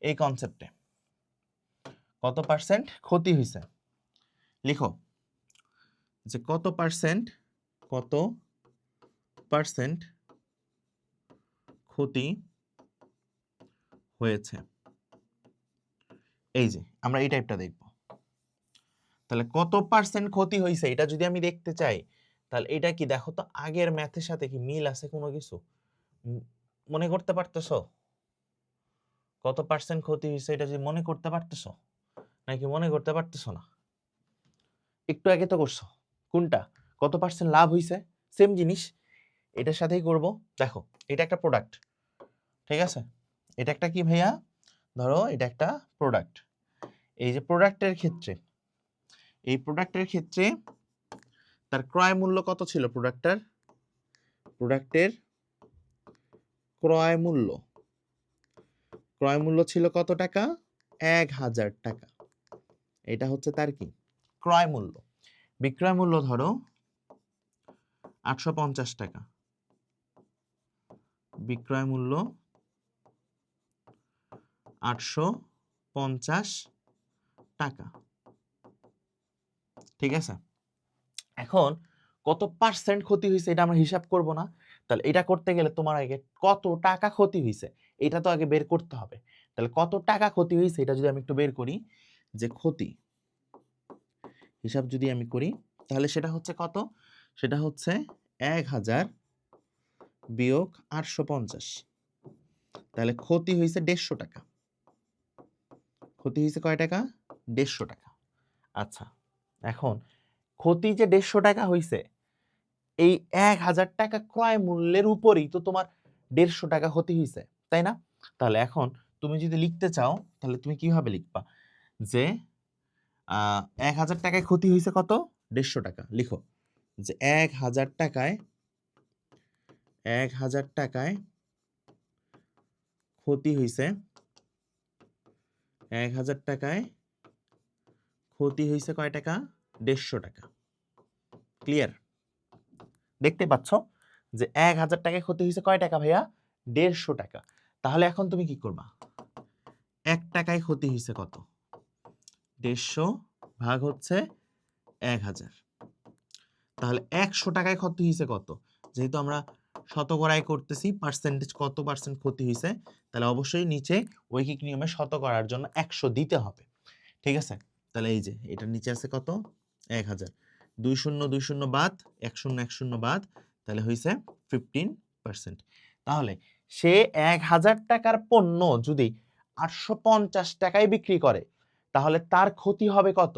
এই কনসেপ্টে, কত পার্সেন্ট ক্ষতি হয়েছে লিখো, যে কত পার্সেন্ট ক্ষতি হয়েছে। এই যে আমরা এই টাইপটা দেখব। তাহলে কত পার্সেন্ট ক্ষতি হয়েছে এটা যদি আমি দেখতে চাই, তাহলে এটা কি দেখো তো আগের ম্যাথের সাথে কি মিল আছে কোনো কিছু, মনে করতে পারতেছো? কত পার্সেন্ট ক্ষতি হয়েছে এটা যদি মনে করতে পারতেছো, নাকি মনে করতে পারতেছো না? একটু আগে তো করছো, কোনটা, কত পার্সেন্ট লাভ হয়েছে, সেম জিনিস এটার সাথেই করব। দেখো এটা একটা প্রোডাক্ট, ঠিক আছে, এটা একটা কি ভাইয়া, ধরো এটা একটা প্রোডাক্ট। এই যে প্রোডাক্টের ক্ষেত্রে, এই প্রোডাক্টের ক্ষেত্রে তার ক্রয় মূল্য কত ছিল, প্রোডাক্টের ক্রয় মূল্য ছিল কত টাকা, 1000 টাকা। এটা হচ্ছে তার কি ক্রয় মূল্য। বিক্রয় মূল্য ধরো 850 টাকা, বিক্রয় মূল্য 850 টাকা। ঠিক আছে, এখন কত পার্সেন্ট ক্ষতি হয়েছে এটা আমরা হিসাব করব না। তাহলে এটা করতে গেলে তোমার আগে কত টাকা ক্ষতি হয়েছে এটা তো আগে বের করতে হবে। তাহলে কত টাকা ক্ষতি হয়েছে এটা যদি আমি একটু বের করি, যে ক্ষতি হিসাব যদি আমি করি, তাহলে সেটা হচ্ছে কত, সেটা হচ্ছে 1000 বিয়োগ 850, তাহলে ক্ষতি হয়েছে 150 টাকা। ক্ষতি হয়েছে কয় টাকা, 150 টাকা। আচ্ছা, এখন ক্ষতি যে 150 টাকা হয়েছে, এই 1000 টাকা ক্রয় মূল্যের উপরই তো তোমার 150 টাকা ক্ষতি হয়েছে, তাই না? তাহলে এখন তুমি যদি লিখতে চাও, তাহলে তুমি কিভাবে লিখবা, যে 1000 টাকায় ক্ষতি হয়েছে কত, 150 টাকা। লিখো যে 1000 টাকায় ক্ষতি হয়েছে, 1000 টাকায় ক্ষতি হয়েছে কয় টাকা, 150 টাকা। ক্লিয়ার? দেখতে পাচ্ছ যে 1000 টাকায় ক্ষতি হয়েছে কয় টাকা ভাইয়া, 150 টাকা। তাহলে এখন তুমি কি করবা, 1 টাকায় ক্ষতি হয়েছে কত, 150 ভাগ হচ্ছে 1000। তাহলে 100 টাকায় ক্ষতি হয়েছে কত, যেহেতু আমরা শতকরায় করতেছি, পার্সেন্টেজ কত পার্সেন্ট ক্ষতি হয়েছে, তাহলে অবশ্যই নিচে ঐকিক নিয়মে শতকরার জন্য 100 দিতে হবে। ঠিক আছে, তাহলে এই যে এটার নিচে আছে কত, 1000, 2 শূন্য 2 শূন্য বাদ, 1 শূন্য 1 শূন্য বাদ, তাহলে হয়েছে 15%। তাহলে সে 1000 টাকার পণ্য যদি 850 টাকায় বিক্রি করে, তাহলে তার ক্ষতি হবে কত,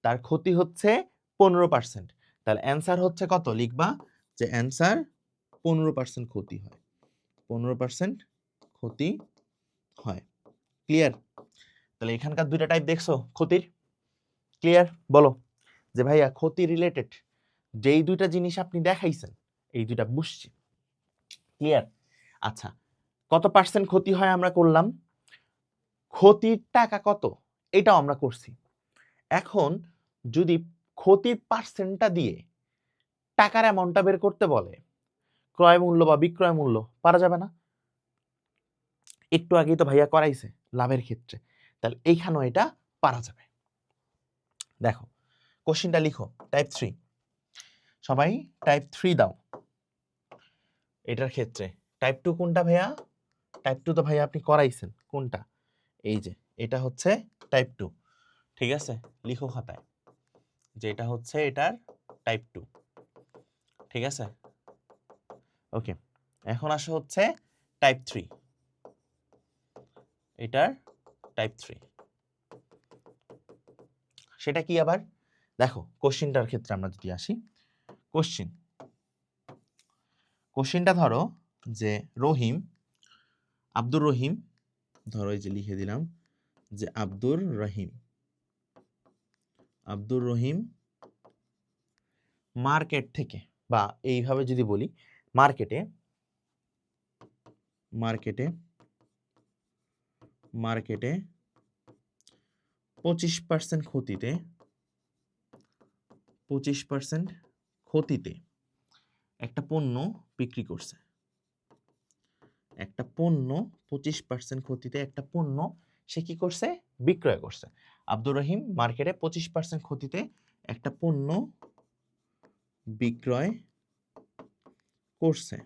তার ক্ষতি হচ্ছে 15%। তাহলে অ্যান্সার হচ্ছে কত লিখবা যে অ্যান্সার 15% ক্ষতি হয়, 15% ক্ষতি হয়। ক্লিয়ার? তাহলে এখানকার দুইটা টাইপ দেখছো ক্ষতির। ক্লিয়ার? বলো যে ভাইয়া ক্ষতি রিলেটেড যেই দুইটা জিনিস আপনি দেখাইছেন এই দুইটা বুঝছি। ক্লিয়ার? আচ্ছা, কত পার্সেন্ট ক্ষতি হয় আমরা করলাম, ক্ষতির টাকা কত এটাও আমরা করছি। এখন যদি ক্ষতির পার্সেন্টটা দিয়ে টাকার অ্যামাউন্টটা বের করতে বলে, ক্রয় মূল্য বা বিক্রয় মূল্য, পারা যাবে না? একটু আগেই তো ভাইয়া করাইছে লাভের ক্ষেত্রে, তাহলে এইখানেও এটা পারা যাবে। দেখো কোশ্চেনটা লিখো, টাইপ 3, সবাই টাইপ 3 দাও এটার ক্ষেত্রে। টাইপ 2 কোনটা ভাইয়া? টাইপ 2 তো ভাইয়া আপনি করাইছেন, কোনটা? এই যে এটা হচ্ছে টাইপ 2, ঠিক আছে? লিখো খাতায় যে এটা হচ্ছে এটার টাইপ 2, ঠিক আছে? ওকে, এখন আসো হচ্ছে টাইপ 3, এটার টাইপ 3 সেটা কি আবার? দেখো কোশ্চেনটার ক্ষেত্রে আমরা যদি আসি, কোশ্চেনটা ধরো যে রহিম, আব্দুর রহিম, ধরো এই যে লিখে দিলাম যে আব্দুর রহিম মার্কেট থেকে, বা এইভাবে যদি বলি মার্কেটে 25% ক্ষতিতে, 25% ক্ষতিতে একটা পণ্য বিক্রি করছে। একটা পণ্য 25% ক্ষতিতে একটা পণ্য সে কি করছে? বিক্রয় করছে। আব্দুর রহিম মার্কেটে 25% ক্ষতিতে একটা পণ্য বিক্রয় করছে।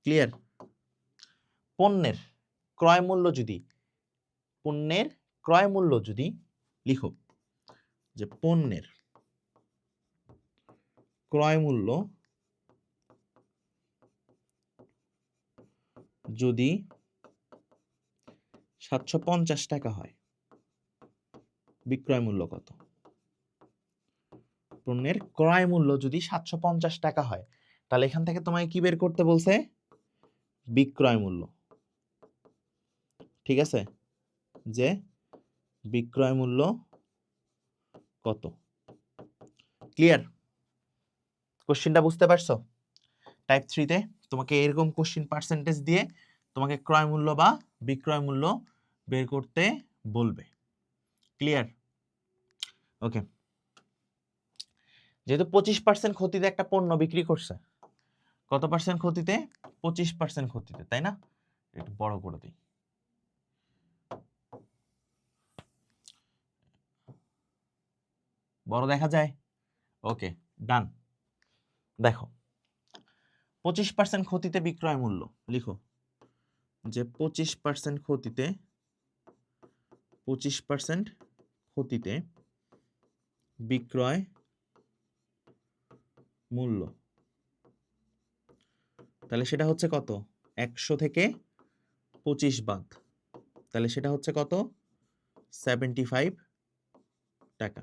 ক্লিয়ার? পণ্যের ক্রয় মূল্য যদি লিখো যে পণ্যের ক্রয় মূল্য যদি 750 টাকা হয়, বিক্রয় মূল্য কত? পণ্যের ক্রয় মূল্য যদি 750 টাকা হয়, তাহলে এখান থেকে তোমায় কি বের করতে বলছে? বিক্রয় মূল্য। ঠিক আছে? যে বিক্রয় মূল্য কত? ক্লিয়ার? কোশ্চেনটা বুঝতে পারছো? টাইপ 3 তে তোমাকে এরকম কোশ্চেন পার্সেন্টেজ দিয়ে তোমাকে ক্রয় মূল্য বা বিক্রয় মূল্য বের করতে বলবে। ক্লিয়ার? ওকে, যেহেতু 25% ক্ষতিতে একটা পণ্য বিক্রি করছে, কত পার্সেন্ট ক্ষতিতে? 25% ক্ষতিতে, তাই না? একটু বড় করে দিই। বড় দেখা যায়? ওকে, ডান। দেখো 25% ক্ষতিতে বিক্রয় মূল্য লিখো যে 25% ক্ষতিতে, 25% ক্ষতিতে বিক্রয় মূল্য, তাহলে সেটা হচ্ছে কত? 100 থেকে 25 বাদ, তাহলে সেটা হচ্ছে কত? 75 টাকা।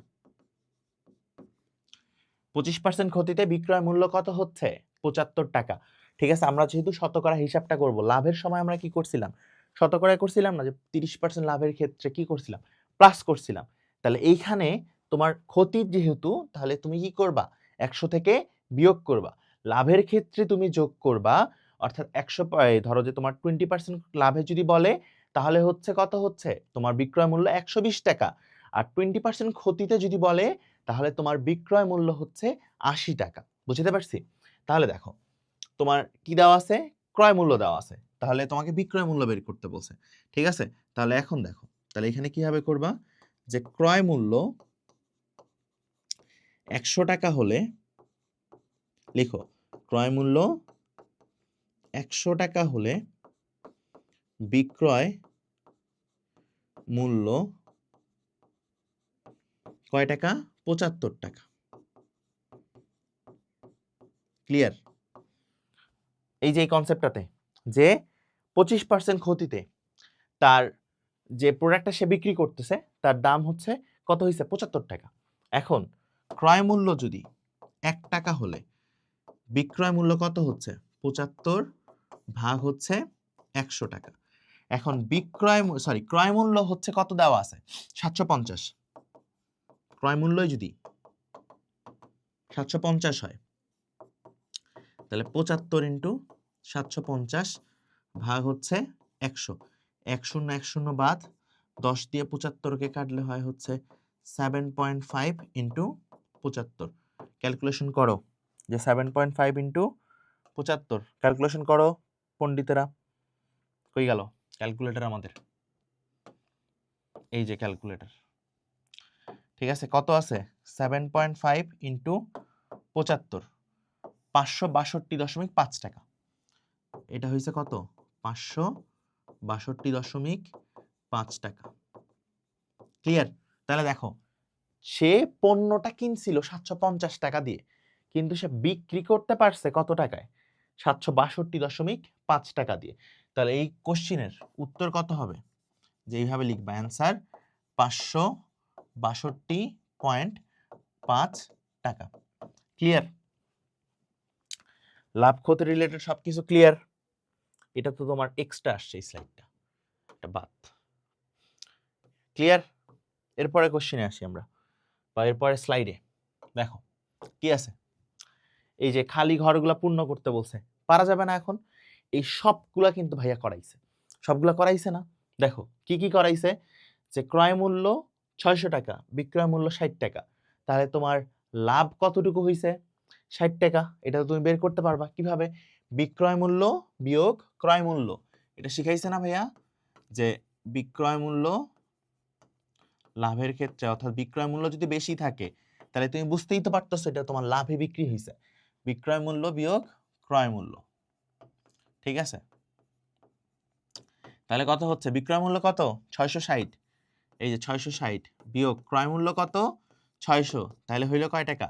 25% ক্ষতিতে বিক্রয় মূল্য কত হচ্ছে? 75 টাকা। ঠিক আছে, আমরা যেহেতু শতকরা হিসাবটা করব, লাভের সময় আমরা কি করছিলাম? শতকরায় করছিলাম না, যে 30% লাভের ক্ষেত্রে কি করছিলাম? প্লাস করছিলাম। তাহলে এইখানে তোমার ক্ষতির যেহেতু, তাহলে তুমি কি করবা? 100 থেকে বিয়োগ করবা। লাভের ক্ষেত্রে তুমি যোগ করবা, অর্থাৎ 100, ধরো যে তোমার 20% লাভে যদি বলে, তাহলে হচ্ছে কত হচ্ছে? তোমার বিক্রয় মূল্য 120 টাকা। আর 20% ক্ষতিতে যদি বলে, তাহলে তোমার বিক্রয় মূল্য হচ্ছে 80 টাকা। বুঝতে পারছি? তাহলে দেখো তোমার কি দেওয়া আছে? ক্রয় মূল্য দেওয়া আছে, তাহলে তোমাকে বিক্রয় মূল্য বের করতে বলছে। ঠিক আছে? তাহলে এখন দেখো, তাহলে এখানে কিভাবে করবা? যে ক্রয় মূল্য 100 টাকা হলে লিখো, ক্রয় মূল্য 100 টাকা হলে বিক্রয় মূল্য কয় টাকা? 75 টাকা। ক্লিয়ার? এই যে এই কনসেপ্টটাতে যে 25% ক্ষতিতে তার যে প্রোডাক্টটা সে বিক্রি করতেছে তার দাম হচ্ছে কত হইছে? 75 টাকা। এখন ক্রয় মূল্য যদি 1 টাকা হলে বিক্রয় মূল্য কত হচ্ছে? 75 ভাগ হচ্ছে 100 টাকা। এখন ক্রয় মূল্য হচ্ছে কত দেওয়া আছে? 750। ক্রয় মূল্যই যদি 750 হয় তাহলে 75 ইন্টু 750 ভাগ হচ্ছে 100। 10 বাদ 10 দিয়ে 75কে কাটলে হয় হচ্ছে 7.5 ইন্টু 75। ক্যালকুলেশন করো যে 7.5 ইন্টু 75 ক্যালকুলেশন করো পণ্ডিতেরা। কই গেল ক্যালকুলেটর আমাদের? এই যে ক্যালকুলেটর, ঠিক আছে? কত আছে? 7.5 ইন্টু 75 562.5 টাকা। এটা হয়েছে কত? 562.5 টাকা। ক্লিয়ার? তাহলে দেখো, সে পণ্যটা কিনছিল 750 টাকা দিয়ে, কিন্তু সে বিক্রি করতে পারছে কত টাকায়? 762.5 টাকা দিয়ে। তাহলে এই কোশ্চিনের উত্তর কত হবে? যে এইভাবে লিখবা, অ্যান্সার 562.5 টাকা। ক্লিয়ার? লাভ ক্ষতি রিলেটেড সবকিছু ক্লিয়ার? এটা তো তোমার এক্সট্রা আসছে এই স্লাইডটা, এটা বাদ। ক্লিয়ার? এরপরে কোশ্চেনে আসি আমরা, বা এরপরে স্লাইডে দেখো কি আছে। এই যে খালি ঘরগুলা পূর্ণ করতে বলছে, পারা যাবে না এখন। এই সবগুলা কিন্তু ভাইয়া করাইছে, সবগুলা করাইছে না? দেখো কি কি করাইছে, যে ক্রয় মূল্য 600 টাকা, বিক্রয় মূল্য 60 টাকা, তাহলে তোমার লাভ কতটুকু হইছে? 60 টাকা। এটা তুমি বের করতে পারবা কিভাবে? বিক্রয় মূল্য বিয়োগ ক্রয় মূল্য। এটা শিখাইছে না ভাইয়া, যে বিক্রয় মূল্য লাভের ক্ষেত্রে, অর্থাৎ বিক্রয় মূল্য যদি বেশি থাকে তাহলে তুমি বুঝতেই তো পারতেছো এটা তোমার লাভে বিক্রি হয়েছে। বিক্রয় মূল্য বিয়োগ ক্রয় মূল্য, ঠিক আছে? তাহলে কত হচ্ছে? বিক্রয় মূল্য কত? 660। এই যে 660 বিয়োগ ক্রয় মূল্য কত? 600, তাহলে হইল কয় টাকা?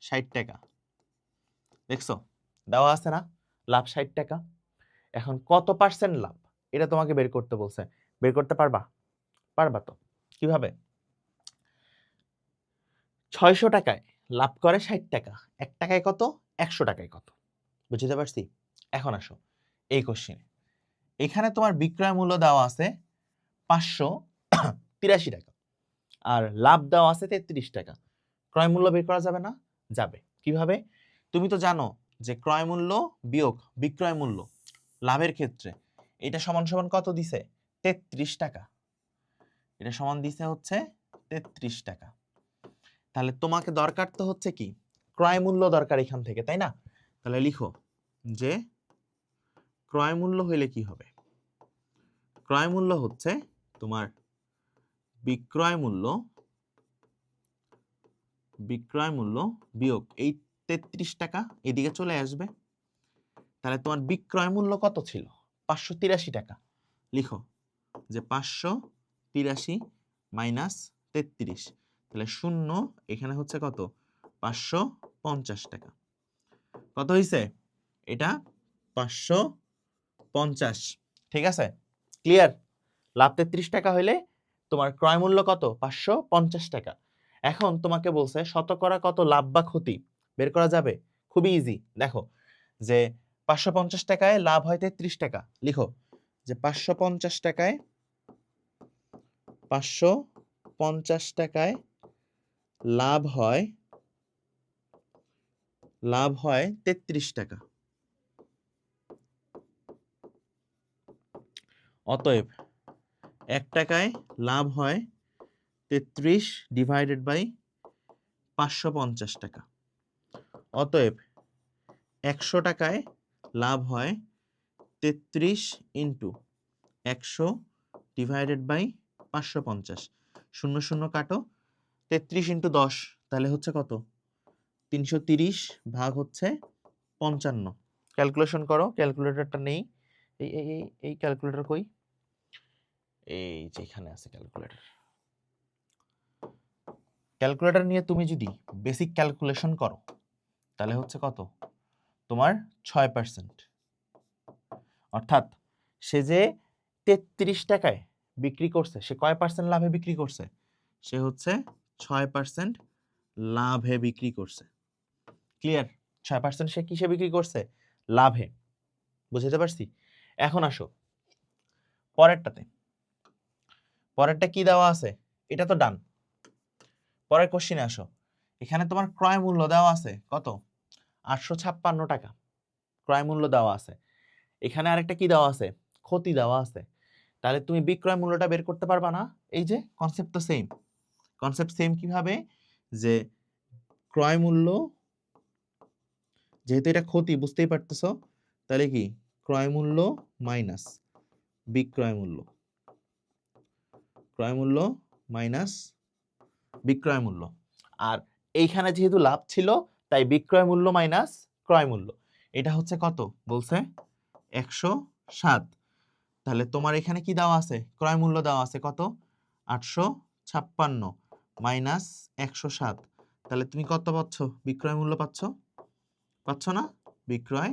60 টাকা। দেখছো দেওয়া আছে না? লাভ 60 টাকা। এখন কত পার্সেন্ট লাভ এটা তোমাকে বের করতে বলছে, বের করতে পারবা? পারবা তো। কিভাবে? 600 টাকায় লাভ করে 60 টাকা, 1 টাকায় কত? 100 টাকায় কত? বুঝতে পারছি? এখন আসো এই কোশ্চেনে, এখানে তোমার বিক্রয় মূল্য দেওয়া আছে 583 টাকা, আর লাভ দেওয়া আছে 33 টাকা। ক্রয় মূল্য বের করা যাবে না? যাবে। কিভাবে? তুমি তো জানো যে ক্রয় মূল্য বিয়োগ বিক্রয় মূল্য লাভের ক্ষেত্রে এটা সমান সমান কত দিছে? 33 টাকা। এটা সমান দিছে হচ্ছে 33 টাকা। তাহলে তোমাকে দরকার তো হচ্ছে কি? ক্রয় মূল্য দরকার এখান থেকে, তাই না? তাহলে লিখো যে ক্রয় মূল্য হইলে কি হবে? ক্রয় মূল্য হচ্ছে তোমার বিক্রয় মূল্য বিয়োগ এই 33 টাকা, এদিকে চলে আসবে। তাহলে তোমার বিক্রয় মূল্য কত ছিল? 583 টাকা। লিখো যে 583 মাইনাস 33, তাহলে শূন্য, এখানে হচ্ছে কত? 550 টাকা। কত হইছে? এটা 550। ঠিক আছে? ক্লিয়ার? লাভ 33 টাকা হইলে তোমার ক্রয় মূল্য কত? 550 টাকা। এখন তোমাকে বলছে শতকরা কত লাভ বা ক্ষতি বের করা যাবে? খুবই ইজি। দেখো যে 550 টাকায় লাভ হয় 33 টাকা, লিখো যে 550 টাকায় লাভ হয় 33 টাকা। অতএব 1 টাকায় লাভ হয় 33 ডিভাইডেড বাই 550 টাকা। অতএব 100 টাকায় লাভ হয় 33 ইন্টু 100 ডিভাইডেড বাই 550। শূন্য শূন্য কাটো, 33 ইন্টু 10 তাহলে হচ্ছে কত? 330 ভাগ হচ্ছে 55। ক্যালকুলেশন করো, ক্যালকুলেটরটা নেই। এই ক্যালকুলেটর কই? এই যে এখানে আছে ক্যালকুলেটর। ক্যালকুলেটর নিয়ে তুমি যদি বেসিক ক্যালকুলেশন করো তাহলে হচ্ছে কত? তোমার 6%। অর্থাৎ সে যে 33 টাকায় বিক্রি করছে, সে কয় পার্সেন্ট লাভে বিক্রি করছে? সে হচ্ছে 6% লাভে বিক্রি করছে। ক্লিয়ার? 6% সে কিসে বিক্রি করছে? লাভে। বুঝতে পারছি? এখন আসো পরেরটাতে। পরেরটা কি দেওয়া আছে? এটা তো ডান। পরের কোশ্চেনে আসো। এখানে তোমার ক্রয় মূল্য দেওয়া আছে কত? 856 টাকা ক্রয় মূল্য দেওয়া আছে। এখানে আরেকটা কি দেওয়া আছে? ক্ষতি দেওয়া আছে। তাহলে তুমি বিক্রয় মূল্যটা বের করতে পারবা না? এই যে কনসেপ্ট তো সেম। কনসেপ্ট সেম কিভাবে? যে ক্রয় মূল্য, যেহেতু এটা ক্ষতি বুঝতেই পারতেছো, তাহলে কি ক্রয় মূল্য মাইনাস বিক্রয় মূল্য, ক্রয় মূল্য মাইনাস বিক্রয় মূল্য। আর এইখানে যেহেতু লাভ ছিল তাই বিক্রয় মূল্য মাইনাস ক্রয় মূল্য। এটা হচ্ছে কত বলছে? 107। তাহলে তোমার এখানে কি দেওয়া আছে? ক্রয় মূল্য দেওয়া আছে কত? 856 মাইনাস 107। তাহলে তুমি কত পাচ্ছ? বিক্রয় মূল্য পাচ্ছ? পাচ্ছ না? বিক্রয়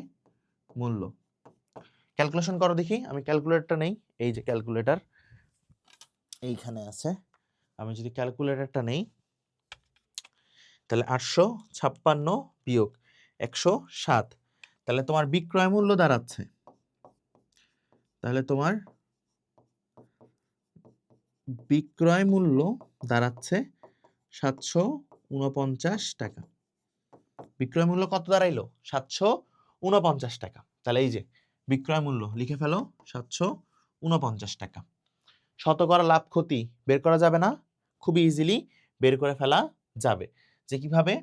মূল্য। ক্যালকুলেশন করো দেখি। আমি ক্যালকুলেটরটা নেই। এই যে ক্যালকুলেটর এইখানে আছে। আমি যদি ক্যালকুলেটরটা নেই, তাহলে 856 বিয়োগ 107, তাহলে তোমার বিক্রয় মূল্য দাঁড়াচ্ছে, তাহলে তোমার বিক্রয় মূল্য দাঁড়াচ্ছে 749 টাকা। বিক্রয় মূল্য কত দাঁড়াইলো? 749 টাকা। তাহলে এই যে বিক্রয় মূল্য লিখে ফেলো 749 টাকা। শতকরা লাভ ক্ষতি বের করা যাবে না? খুবই ইজিলি বের করে ফেলা যাবে। যে কিভাবে?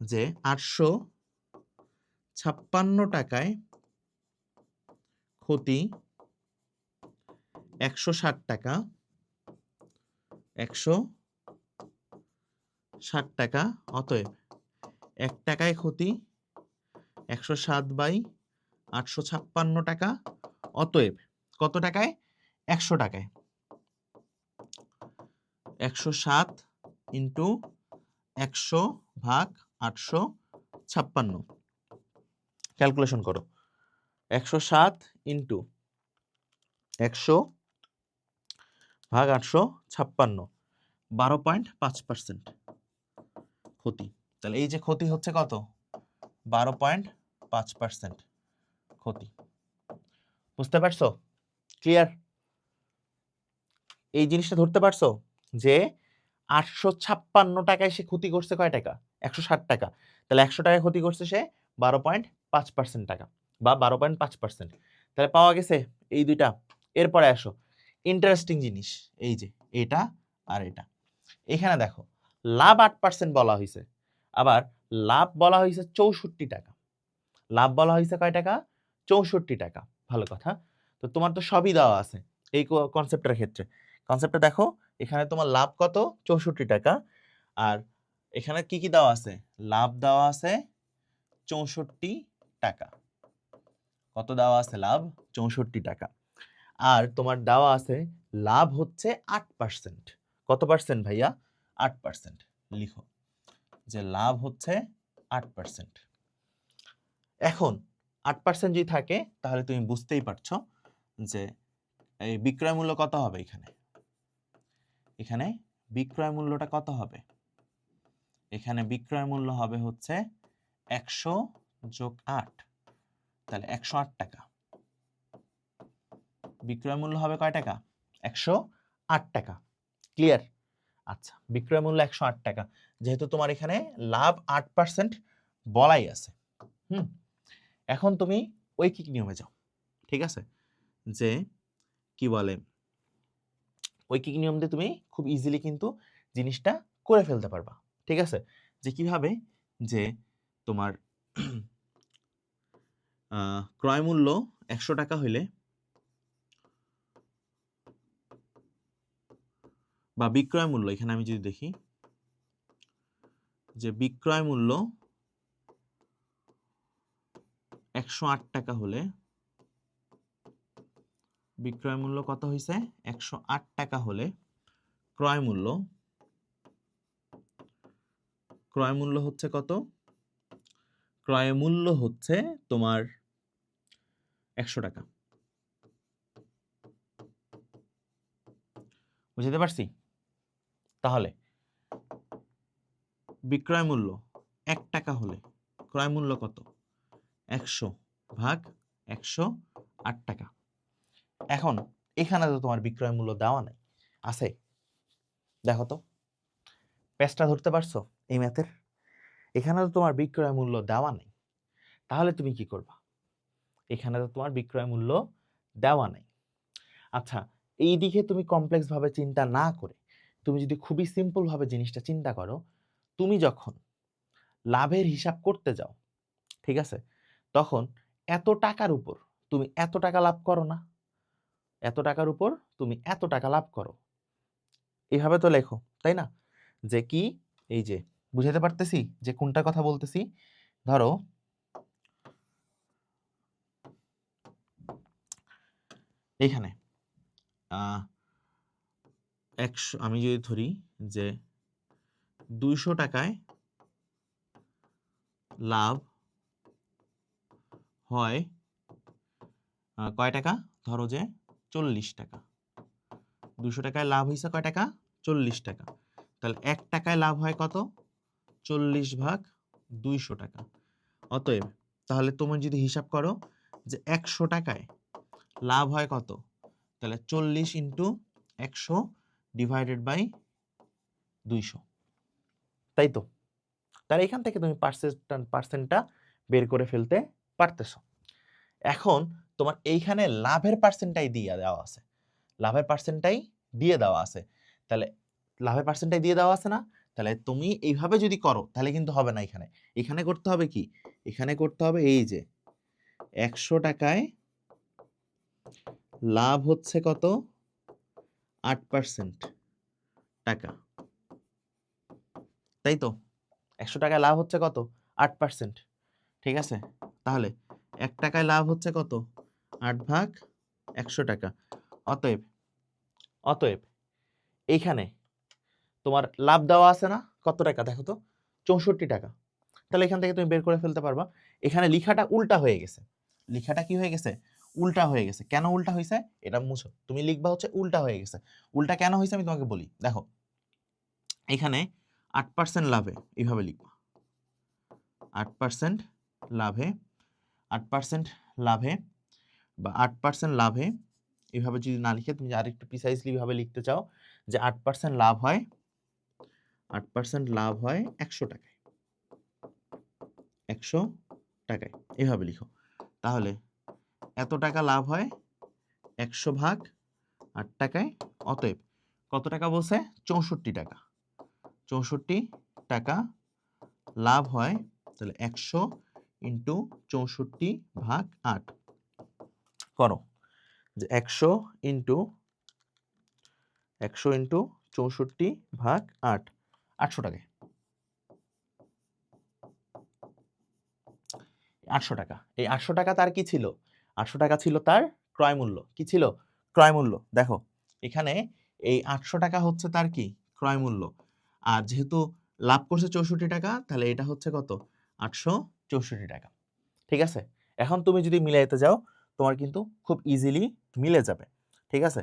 যে 856 টাকায় ক্ষতি 160 টাকা, 160 টাকা, অতএব 1 টাকায় ক্ষতি 107/856 টাকা, অতএব কত টাকায়? 100 টাকায়। 107 ইন্টু 100/856। ক্যালকুলেশন করো। 107 ইন্টু 100/856, 12.5% ক্ষতি। তাহলে এই যে ক্ষতি হচ্ছে কত? 12.5% ক্ষতি। বুঝতে পারছো? ক্লিয়ার? এই জিনিসটা ধরতে পারছো যে 856 টাকায় সে ক্ষতি করছে কয় টাকা? 160 টাকা। তাহলে 100 টাকায় ক্ষতি করছে সে 12.5% টাকা বা 12.5%। তাহলে পাওয়া গেছে এই দুইটা। এরপরে আসো ইন্টারেস্টিং জিনিস, এই যে এটা আর এটা। এখানে দেখো লাভ 8% বলা হয়েছে, আবার লাভ বলা হয়েছে 64 টাকা। লাভ বলা হয়েছে কয় টাকা? 64 টাকা। ভালো কথা। তো তোমার তো সবই দেওয়া আছে এই কনসেপ্টের ক্ষেত্রে। কনসেপ্টটা দেখো, এখানে তোমার লাভ কত? 64 টাকা। আর এখানে কি কি দেওয়া আছে? লাভ দেওয়া আছে 64 টাকা। কত দেওয়া আছে? লাভ 64 টাকা। আর তোমার দেওয়া আছে লাভ হচ্ছে 8%। কত পার্সেন্ট ভাইয়া? 8%। লিখো যে লাভ হচ্ছে 8%। এখন 8% যদি থাকে তাহলে তুমি বুঝতেই পারছো যে এই বিক্রয় মূল্য কত হবে। এখানে এখানে বিক্রয় মূল্যটা কত হবে? এখানে বিক্রয় মূল্য হবে হচ্ছে 100 যোগ 8, তাহলে 108 টাকা। বিক্রয় মূল্য হবে কয় টাকা? 108 টাকা। ক্লিয়ার? আচ্ছা, বিক্রয় মূল্য 108 টাকা। যেহেতু তোমার এখানে লাভ 8% বলাই আছে, এখন তুমি ঐকিক নিয়মে যাও। ঠিক আছে? যে কি বলে, ঐকিক নিয়ম দিয়ে তুমি খুব ইজিলি কিন্তু জিনিসটা করে ফেলতে পারবা। ঠিক আছে? যে কিভাবে? যে তোমার ক্রয় মূল্য 100 টাকা হইলে, বা বিক্রয় মূল্য, এখানে আমি যদি দেখি যে বিক্রয় মূল্য 108 টাকা হলে, বিক্রয় মূল্য কত হয়েছে? 108 টাকা হলে ক্রয় মূল্য হচ্ছে কত? ক্রয় মূল্য হচ্ছে তোমার 100 টাকা। বুঝতে পারছি? তাহলে বিক্রয় মূল্য 1 টাকা হলে ক্রয় মূল্য কত? 100 ভাগ 108 টাকা। এখন এখানে তো তোমার বিক্রয় মূল্য দেওয়া নাই, আছে? দেখো তো, পেজটা ধরতে পারছো এই ম্যাথের? এখানে তো তোমার বিক্রয় মূল্য দেওয়া নেই, তাহলে তুমি কি করবা? এখানে তো তোমার বিক্রয় মূল্য দেওয়া নেই। আচ্ছা, এই দিকে তুমি কমপ্লেক্স ভাবে চিন্তা না করে তুমি যদি খুবই সিম্পল ভাবে জিনিসটা চিন্তা করো, তুমি যখন লাভের হিসাব করতে যাও, ঠিক আছে, তখন এত টাকার উপর তুমি এত টাকা লাভ করো না, এত টাকার উপর তুমি এত টাকা লাভ করো, এইভাবে তো লেখো, তাই না? যে কি, এই যে বুঝাতে পারতেছি যে কোনটা কথা বলতেছি। ধরো এইখানে 100, আমি যদি ধরি যে 200 টাকায় লাভ হয় কয় টাকা? ধরো যে 40 টাকা। 200 টাকায় লাভ হয়েছে কয় টাকা? 40 টাকা। তাহলে 1 টাকায় লাভ হয় কত? 40 ভাগ 200 টাকা। অতএব তাহলে তুমি যদি হিসাব করো যে 100 টাকায় লাভ হয় কত, তাহলে 40 ইন্টু 100 ডিভাইডেড বাই 200, তাই তো? তাহলে এখান থেকে তুমি পার্সেন্টটা বের করে ফেলতে পারতেছো। এখন তোমার এইখানে লাভের পার্সেন্টটাই দিয়ে দেওয়া আছে, লাভের পার্সেন্টটাই দিয়ে দেওয়া আছে, তাহলে লাভের পার্সেন্টটাই দিয়ে দেওয়া আছে না? তাহলে তুমি এইভাবে যদি করো তাহলে কিন্তু হবে না। এখানে এখানে করতে হবে কি? এখানে করতে হবে এই যে 100 টাকায় লাভ হচ্ছে কত? 8% টাকা, তাই তো? 100 টাকায় লাভ হচ্ছে কত? 8%, ঠিক আছে? তাহলে 1 টাকায় লাভ হচ্ছে কত? 8 ভাগ 100 টাকা। অতএব অতএব এইখানে তোমার লাভ দেওয়া আছে না? কত টাকা দেখো তো? 64 টাকা। তাহলে এখান থেকে তুমি বের করে ফেলতে পারবা। এখানে লিখাটা উল্টা হয়ে গেছে। লিখাটা কি হয়ে গেছে? উল্টা হয়ে গেছে। কেন উল্টা হইছে? এটা মুছো। তুমি লিখবা হচ্ছে উল্টা হয়ে গেছে। উল্টা কেন হইছে আমি তোমাকে বলি। দেখো, এখানে 8% লাভে এইভাবে লিখবা। 8% লাভে, 8% লাভে বা 8% লাভে এইভাবে যদি না লিখে তুমি আরেকটু প্রিসাইজলি ভাবে লিখতে চাও যে 8% লাভ হয়, 8% লাভ হয় 100 টাকায়। 100 টাকায় এভাবে লিখো। তাহলে এত টাকা লাভ হয় 100 ভাগ 8 টাকায়। অতএব কত টাকা বলছে? 64 টাকা। 64 টাকা লাভ হয়। তাহলে 100 ইন্টু 64 ভাগ 8 করো, যে 100 ইন্টু 64 ভাগ 8, 800 টাকায়। 800 টাকা। এই 800 টাকা তার কি ছিল? 800 টাকা ছিল তার ক্রয় মূল্য। কি ছিল? ক্রয় মূল্য। দেখো, এখানে এই 800 টাকা হচ্ছে তার কি? ক্রয় মূল্য। আর যেহেতু লাভ করছে 64 টাকা, তাহলে এটা হচ্ছে কত? 864 টাকা। ঠিক আছে? এখন তুমি যদি মিলাইতে যাও, তোমার কিন্তু খুব ইজিলি মিলে যাবে। ঠিক আছে?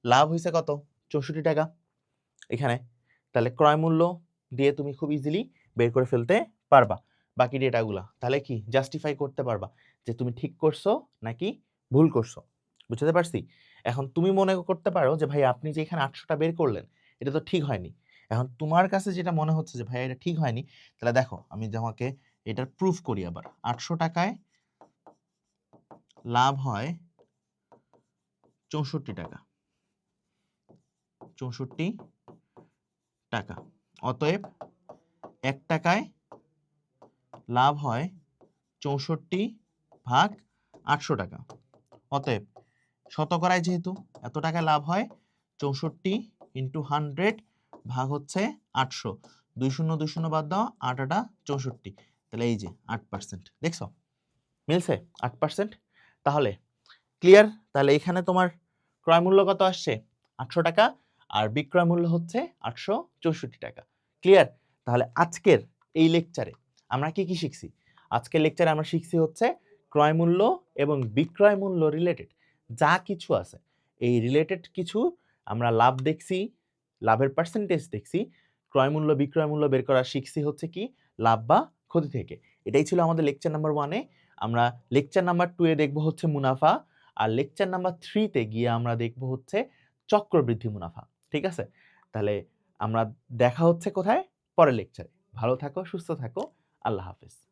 লাভ হইছে কত? 64 টাকা এখানে। তাহলে ক্রয় মূল্য দিয়ে তুমি খুব ইজিলি বের করে ফেলতে পারবা বাকি ডেটাগুলা। তাহলে কি জাস্টিফাই করতে পারবা যে তুমি ঠিক করছো নাকি ভুল করছো। বুঝতে পারছি? এখন তুমি মনে করতে পারো যে ভাই আপনি যে এখানে 800টা বের করলেন এটা তো ঠিক হয়নি। এখন তোমার কাছে যেটা মনে হচ্ছে যে ভাই এটা ঠিক হয়নি, তাহলে দেখো আমি তোমাকে এটার প্রুফ করি আবার। 800 টাকায় লাভ হয় 64 টাকা। 64 টাকা। অতএব 1 টাকায় লাভ হয় 64 ভাগ 800 টাকা। অতএব শতকরায় যেহেতু এত টাকা লাভ হয়, 64 ইন্টু 100 ভাগ হচ্ছে 800। 2 শূন্য 2 শূন্য বাদ দাও, 8 8 64। তাহলে এই যে 8%। দেখছো মিলছে? 8%। তাহলে ক্লিয়ার? তাহলে এখানে তোমার ক্রয় মূল্য কত আসছে? 800 টাকা, আর বিক্রয় মূল্য হচ্ছে 864 টাকা। ক্লিয়ার? তাহলে আজকের এই লেকচারে আমরা কি কি শিখছি? আজকের লেকচারে আমরা শিখছি হচ্ছে ক্রয় মূল্য এবং বিক্রয় মূল্য রিলেটেড যা কিছু আছে, এই রিলেটেড কিছু আমরা লাভ দেখছি, লাভের পার্সেন্টেজ দেখছি, ক্রয় মূল্য বিক্রয় মূল্য বের করা শিখছি হচ্ছে কি লাভ বা ক্ষতি থেকে। এটাই ছিল আমাদের লেকচার নাম্বার 1 এ। আমরা লেকচার নাম্বার 2 এ দেখব হচ্ছে মুনাফা, আর লেকচার নাম্বার 3 তে গিয়ে আমরা দেখব হচ্ছে চক্রবৃদ্ধি মুনাফা। ঠিক আছে? তাহলে আমরা দেখা হচ্ছে কোথায়? পরের লেকচারে। ভালো থাকো, সুস্থ থাকো। আল্লাহ হাফেজ।